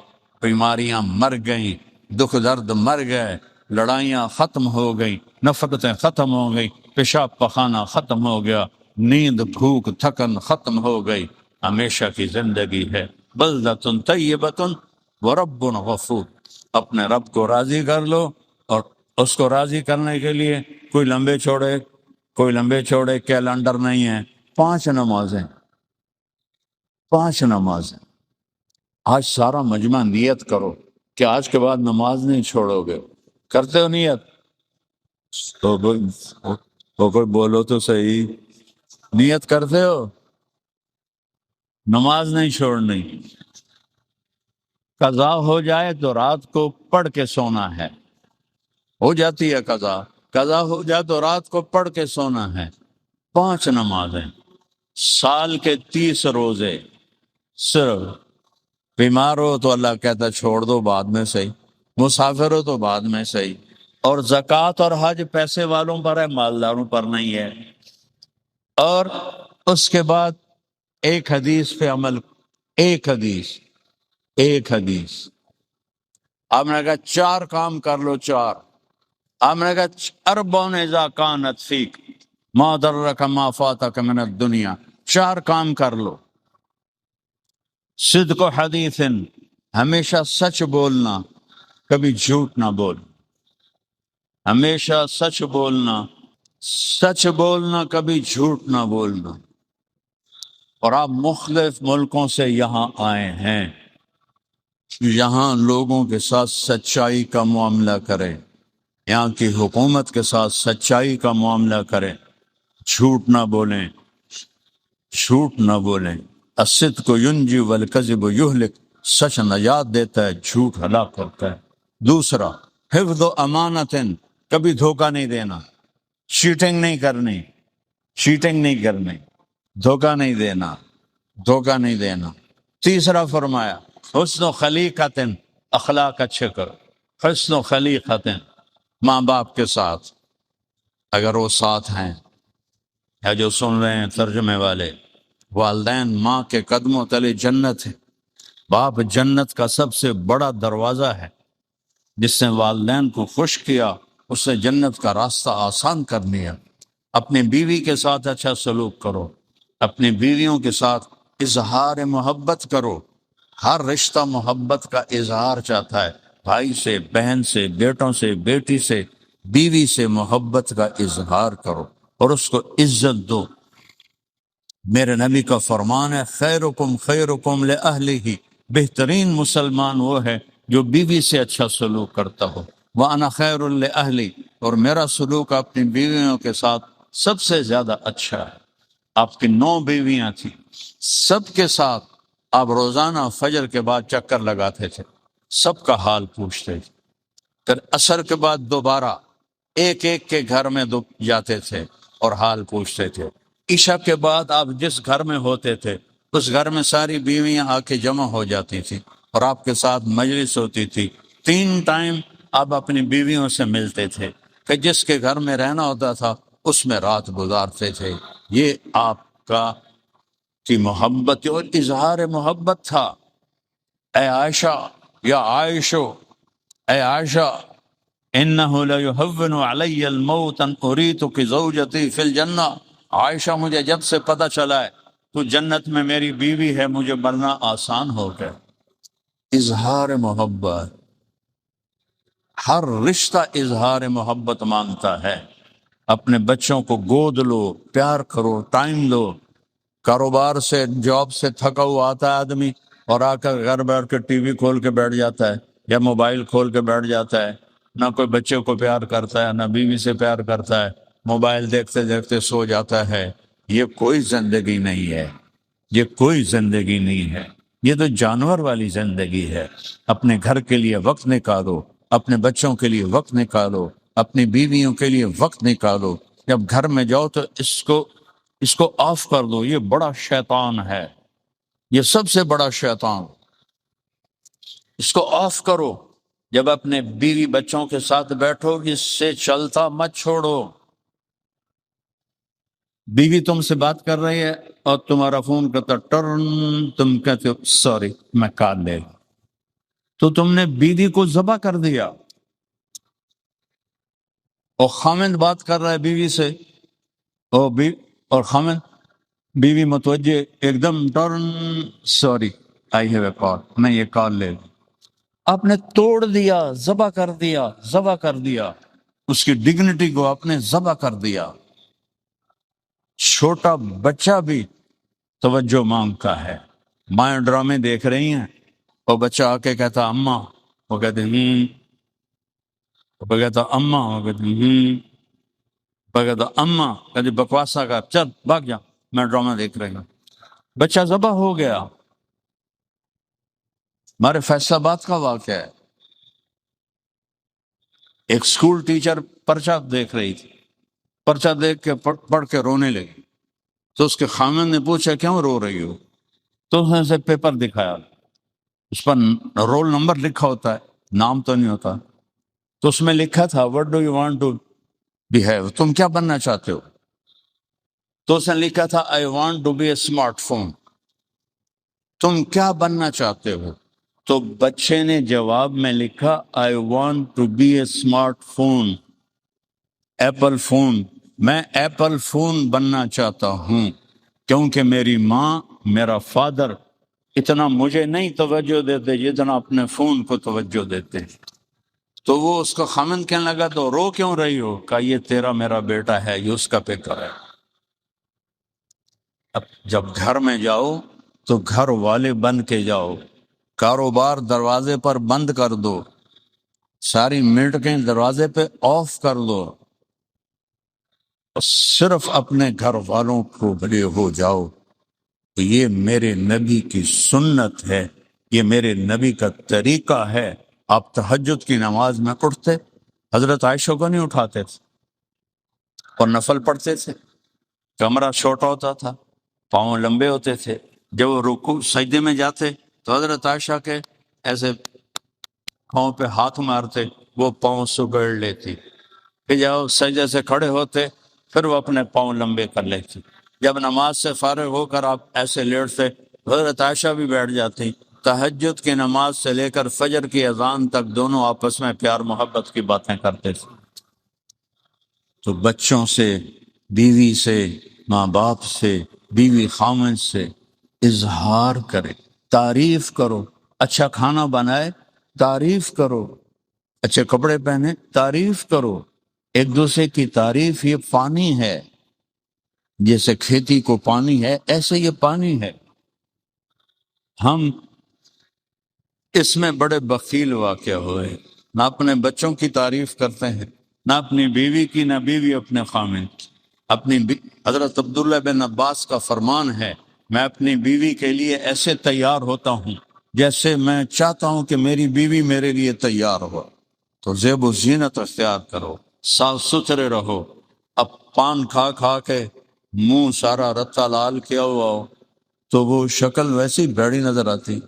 بیماریاں مر گئیں، دکھ درد مر گئے، لڑائیاں ختم ہو گئیں، نفرتیں ختم ہو گئی، پیشاب پخانہ ختم ہو گیا، نیند بھوک تھکن ختم ہو گئی، ہمیشہ کی زندگی ہے۔ بلدۃ طیبۃ ورب غفور، اپنے رب کو راضی کر لو، اور اس کو راضی کرنے کے لیے کوئی لمبے چوڑے کیلنڈر نہیں ہے، 5 نمازیں، 5 نمازیں۔ آج سارا مجمع نیت کرو کہ آج کے بعد نماز نہیں چھوڑو گے، کرتے ہو نیت؟ تو کوئی بولو تو صحیح، نیت کرتے ہو؟ نماز نہیں چھوڑنی، قضا ہو جائے تو رات کو پڑھ کے سونا ہے، ہو جاتی ہے قضا ہو جائے تو رات کو پڑھ کے سونا ہے۔ 5 نمازیں، سال کے 30 روزے، صرف بیمار ہو تو اللہ کہتا ہے چھوڑ دو بعد میں صحیح، مسافر ہو تو بعد میں صحیح، اور زکوٰۃ اور حج پیسے والوں پر ہے، مالداروں پر نہیں ہے۔ اور اس کے بعد ایک حدیث پہ عمل، ایک حدیث آپ نے کہا 4 کام کر لو، 4 آپ نے کہا اربعن اذا کانت فیک ما ضرک ما فاتک من الدنیا، 4 کام کر لو۔ صدق و حدیث، ہمیشہ سچ بولنا، کبھی جھوٹ نہ بول، ہمیشہ سچ بولنا کبھی جھوٹ نہ بولنا۔ اور آپ مختلف ملکوں سے یہاں آئے ہیں، یہاں لوگوں کے ساتھ سچائی کا معاملہ کریں، یہاں کی حکومت کے ساتھ سچائی کا معاملہ کریں، جھوٹ نہ بولیں۔ الصدق ینجی والکذب یہلک، سچ نجات دیتا ہے، جھوٹ ہلاک کرتا ہے۔ دوسرا، حفظ و امانت، کبھی دھوکہ نہیں دینا، چیٹنگ نہیں کرنی، دھوکہ نہیں دینا۔ تیسرا فرمایا حسن و خلیقت، اخلاق اچھے کرو، حسن و خلیقت، ماں باپ کے ساتھ اگر وہ ساتھ ہیں، یا جو سن رہے ہیں ترجمے والے، والدین ماں کے قدموں تلے جنت ہے، باپ جنت کا سب سے بڑا دروازہ ہے، جس نے والدین کو خوش کیا اس نے جنت کا راستہ آسان کر لیا۔ اپنی بیوی کے ساتھ اچھا سلوک کرو، اپنی بیویوں کے ساتھ اظہار محبت کرو۔ ہر رشتہ محبت کا اظہار چاہتا ہے، بھائی سے، بہن سے، بیٹوں سے، بیٹی سے، بیوی سے محبت کا اظہار کرو اور اس کو عزت دو۔ میرے نبی کا فرمان ہے خیرکم لأہلہ، بہترین مسلمان وہ ہے جو بیوی سے اچھا سلوک کرتا ہو۔ وأنا خیر لأہلی، اور میرا سلوک اپنی بیویوں کے ساتھ سب سے زیادہ اچھا ہے۔ آپ کی 9 بیویاں تھیں، سب کے ساتھ آپ روزانہ فجر کے بعد چکر لگاتے تھے، سب کا حال پوچھتے تھے، پھر عصر کے بعد دوبارہ ایک ایک کے گھر میں جاتے تھے اور حال پوچھتے تھے۔ عشاء کے بعد آپ جس گھر میں ہوتے تھے اس گھر میں ساری بیویاں آ کے جمع ہو جاتی تھی اور آپ کے ساتھ مجلس ہوتی تھی۔ 3 ٹائم آپ اپنی بیویوں سے ملتے تھے کہ جس کے گھر میں رہنا ہوتا تھا اس میں رات گزارتے تھے۔ یہ آپ کی محبت اور اظہار محبت تھا۔ اے عائشہ، یا عائشو، اے عائشہ، انہ لیہون علی الموت ان اریتک زوجتی فی الجنہ، عائشہ مجھے جب سے پتہ چلا ہے تو جنت میں میری بیوی ہے، مجھے مرنا آسان ہو گیا۔ اظہار محبت، ہر رشتہ اظہار محبت مانگتا ہے۔ اپنے بچوں کو گود لو، پیار کرو، ٹائم دو۔ کاروبار سے، جاب سے تھکا ہوا آتا ہے آدمی اور آ کر گھر بیٹھ کے ٹی وی کھول کے بیٹھ جاتا ہے یا موبائل کھول کے بیٹھ جاتا ہے، نہ کوئی بچے کو پیار کرتا ہے نہ بیوی سے پیار کرتا ہے، موبائل دیکھتے دیکھتے سو جاتا ہے۔ یہ کوئی زندگی نہیں ہے، یہ کوئی زندگی نہیں ہے، یہ تو جانور والی زندگی ہے۔ اپنے گھر کے لیے وقت نکالو، اپنے بچوں کے لیے وقت نکالو، اپنی بیویوں کے لیے وقت نکالو۔ جب گھر میں جاؤ تو اس کو آف کر دو، یہ بڑا شیطان ہے، یہ سب سے بڑا شیطان، اس کو آف کرو۔ جب اپنے بیوی بچوں کے ساتھ بیٹھو اس سے چلتا مت چھوڑو۔ بیوی تم سے بات کر رہی ہے اور تمہارا فون کرتا ٹرن، تم کہتے ہو سوری میں کال لے لوں، تو تم نے بیوی کو ذبح کر دیا۔ اور خامند بات کر رہا ہے بیوی سے، اور خامند، بیوی متوجہ، ایک دم turn, sorry I have a call, میں یہ کال لے لوں۔ آپ نے توڑ دیا، ذبح کر دیا، ذبح کر دیا، اس کی ڈگنیٹی کو آپ نے ذبح کر دیا۔ چھوٹا بچہ بھی توجہ مانگتا ہے، مائیں ڈرامے دیکھ رہی ہیں، اور بچہ آ کے کہتا اماں، وہ کہتے وہ کہتا اماں، وہ کہتے وہ کہتا اماں، کہتے بکواسا کا چل بھاگ جا، میں ڈرامہ دیکھ رہی ہوں۔ بچہ ذبح ہو گیا۔ ہمارے فیصل آباد کا واقعہ ہے، ایک اسکول ٹیچر پرچہ دیکھ رہی تھی، پرچہ دیکھ کے پڑھ کے رونے لگی، تو اس کے خامن نے پوچھا کیوں رو رہی ہو؟ تو اس نے اسے پیپر دکھایا، اس پر رول نمبر لکھا ہوتا ہے، نام تو نہیں ہوتا، تو اس میں لکھا تھا what do you want to behave, تم کیا بننا چاہتے ہو؟ تو اس نے لکھا تھا I want to be a smart phone, تم کیا بننا چاہتے ہو؟ تو بچے نے جواب میں لکھا I want to be a smart phone, Apple phone, میں ایپل فون بننا چاہتا ہوں، کیونکہ میری ماں، میرا فادر اتنا مجھے نہیں توجہ دیتے جتنا اپنے فون کو توجہ دیتے۔ تو وہ اس کا خامن کہنے لگا تو رو کیوں رہی ہو؟ کہا یہ تیرا میرا بیٹا ہے، یہ اس کا پیپر ہے۔ اب جب گھر میں جاؤ تو گھر والے بن کے جاؤ، کاروبار دروازے پر بند کر دو، ساری میٹنگیں دروازے پہ آف کر دو، اور صرف اپنے گھر والوں کو بھلے ہو جاؤ۔ تو یہ میرے نبی کی سنت ہے، یہ میرے نبی کا طریقہ ہے۔ آپ تہجد کی نماز میں اٹھتے، حضرت عائشہ کو نہیں اٹھاتے تھے اور نفل پڑھتے تھے، کمرہ چھوٹا ہوتا تھا، پاؤں لمبے ہوتے تھے، جب وہ رکوع سجدے میں جاتے تو حضرت عائشہ کے ایسے پاؤں پہ ہاتھ مارتے، وہ پاؤں سگڑ لیتی، پھر جب سجدے سے کھڑے ہوتے پھر وہ اپنے پاؤں لمبے کر لیتی، جب نماز سے فارغ ہو کر آپ ایسے لیٹتے حضرت عائشہ بھی بیٹھ جاتی۔ تہجد کی نماز سے لے کر فجر کی اذان تک دونوں آپس میں پیار محبت کی باتیں کرتے تھے۔ تو بچوں سے، بیوی سے، ماں باپ سے، بیوی خامن سے اظہار کرے، تعریف کرو، اچھا کھانا بنائے تعریف کرو، اچھے کپڑے پہنے تعریف کرو، ایک دوسرے کی تعریف یہ پانی ہے، جیسے کھیتی کو پانی ہے ایسے یہ پانی ہے۔ ہم اس میں بڑے بخیل واقع ہوئے، نہ اپنے بچوں کی تعریف کرتے ہیں، نہ اپنی بیوی کی، نہ بیوی اپنے خامن کی۔ حضرت عبداللہ بن عباس کا فرمان ہے میں اپنی بیوی کے لیے ایسے تیار ہوتا ہوں جیسے میں چاہتا ہوں کہ میری بیوی میرے لیے تیار ہو۔ تو زیب و زینت اختیار کرو، صاف ستھرے رہو۔ اب پان کھا کھا کے منہ سارا رتا لال کیا ہوا ہو تو وہ شکل ویسی بھیڑی نظر آتی،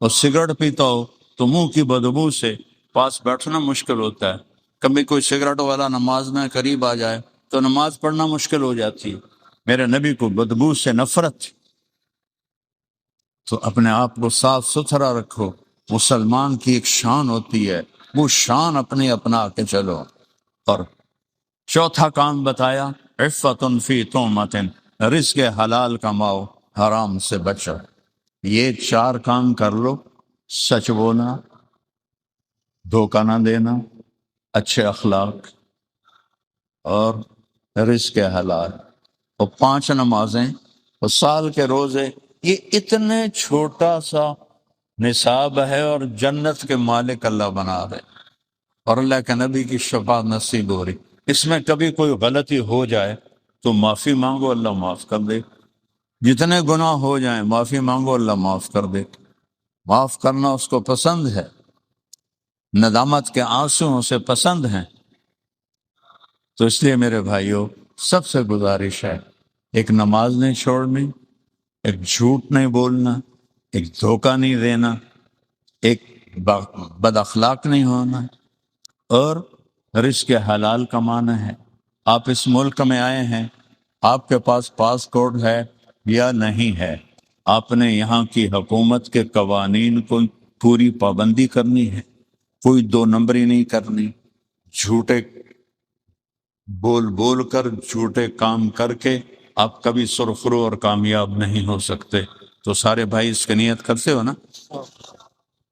اور سگریٹ پیتا ہو تو منہ کی بدبو سے پاس بیٹھنا مشکل ہوتا ہے۔ کبھی کوئی سگریٹ والا نماز میں قریب آ جائے تو نماز پڑھنا مشکل ہو جاتی۔ میرے نبی کو بدبو سے نفرت تھی۔ تو اپنے آپ کو صاف ستھرا رکھو، مسلمان کی ایک شان ہوتی ہے، وہ شان اپنی اپنا کے چلو۔ اور چوتھا کام بتایا عفت فی تہمت، رزق حلال کماؤ، حرام سے بچو۔ یہ چار کام کر لو، سچ بولنا، دھوکہ نہ دینا، اچھے اخلاق اور رزق حلال، اور 5 نمازیں اور سال کے روزے، یہ اتنے چھوٹا سا نصاب ہے اور جنت کے مالک اللہ بنا رہے، اور اللہ کے نبی کی شفاعت نصیب ہو رہی۔ اس میں کبھی کوئی غلطی ہو جائے تو معافی مانگو، اللہ معاف کر دے۔ جتنے گناہ ہو جائیں معافی مانگو، اللہ معاف کر دے۔ معاف کرنا اس کو پسند ہے، ندامت کے آنسو اسے پسند ہیں۔ تو اس لیے میرے بھائیوں سب سے گزارش ہے، ایک نماز نہیں چھوڑنی، ایک جھوٹ نہیں بولنا، ایک دھوکہ نہیں دینا، ایک بد اخلاق نہیں ہونا، اور رزق حلال کمانا ہے۔ آپ اس ملک میں آئے ہیں، آپ کے پاس پاسپورٹ ہے یا نہیں ہے، آپ نے یہاں کی حکومت کے قوانین کو پوری پابندی کرنی ہے، کوئی 2 نمبری نہیں کرنی، جھوٹے بول کر، جھوٹے کام کر کے آپ کبھی سرخرو اور کامیاب نہیں ہو سکتے۔ تو سارے بھائی اس کی نیت کرتے ہو نا؟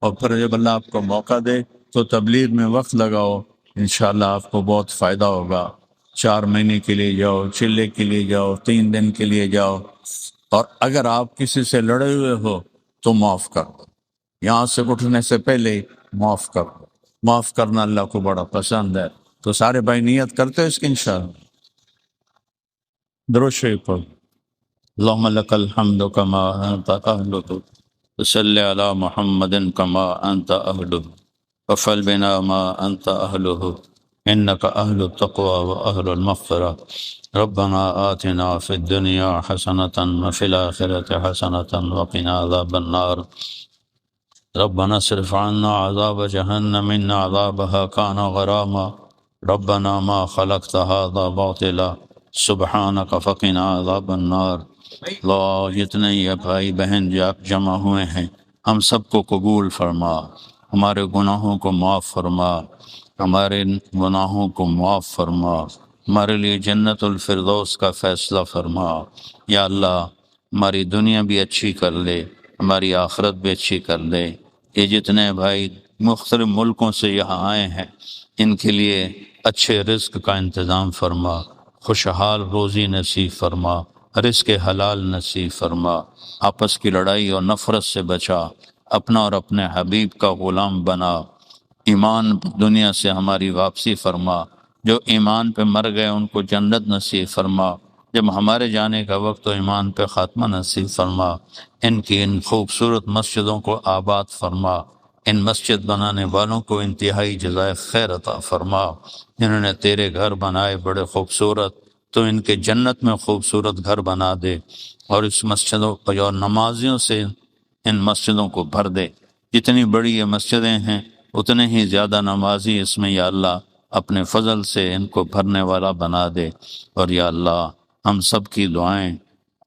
اور پھر جب اللہ آپ کو موقع دے تو تبلیغ میں وقت لگاؤ، انشاءاللہ آپ کو بہت فائدہ ہوگا۔ 4 مہینے کے لیے جاؤ، چلے کے لیے جاؤ، 3 دن کے لیے جاؤ، اور اگر آپ کسی سے لڑے ہوئے ہو تو معاف کر دو، یہاں سے اٹھنے سے پہلے ہی معاف کر دو۔ معاف کرنا اللہ کو بڑا پسند ہے۔ تو سارے بھائی نیت کرتے ہیں اس کی انشاءاللہ۔ درود شریف پڑھ۔ اللهم لك الحمد كما أنت أهله، وصل على محمد كما أنت أهله، وفعل بنا ما أنت أهله، إنك أهل التقوى وأهل المغفرة. ربنا آتنا في الدنيا حسنة وفي الآخرة حسنة وقنا عذاب النار. ربنا اصرف عنا عذاب جهنم إن عذابها كان غراما. ربنا ما خلقت هذا باطلا سبحانك فقنا عذاب النار. اللہ جتنے یہ بھائی بہن جمع ہوئے ہیں ہم سب کو قبول فرما، ہمارے گناہوں کو معاف فرما، ہمارے گناہوں کو معاف فرما، ہمارے لیے جنت الفردوس کا فیصلہ فرما۔ یا اللہ ہماری دنیا بھی اچھی کر لے، ہماری آخرت بھی اچھی کر لے۔ یہ جتنے بھائی مختلف ملکوں سے یہاں آئے ہیں ان کے لیے اچھے رزق کا انتظام فرما، خوشحال روزی نصیب فرما، رزق حلال نصیب فرما، آپس کی لڑائی اور نفرت سے بچا، اپنا اور اپنے حبیب کا غلام بنا، ایمان دنیا سے ہماری واپسی فرما، جو ایمان پہ مر گئے ان کو جنت نصیب فرما، جب ہمارے جانے کا وقت تو ایمان پہ خاتمہ نصیب فرما، ان کی ان خوبصورت مسجدوں کو آباد فرما، ان مسجد بنانے والوں کو انتہائی جزائے خیر عطا فرما، جنہوں نے تیرے گھر بنائے بڑے خوبصورت، تو ان کے جنت میں خوبصورت گھر بنا دے، اور اس مسجدوں کو اور نمازیوں سے ان مسجدوں کو بھر دے۔ جتنی بڑی یہ مسجدیں ہیں اتنے ہی زیادہ نمازی اس میں، یا اللہ اپنے فضل سے ان کو بھرنے والا بنا دے۔ اور یا اللہ ہم سب کی دعائیں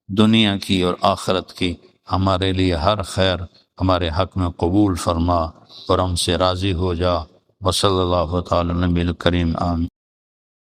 دنیا کی اور آخرت کی ہمارے لیے ہر خیر ہمارے حق میں قبول فرما اور ہم سے راضی ہو جا۔ وصلی اللہ تعالی نبی الکریم آمین۔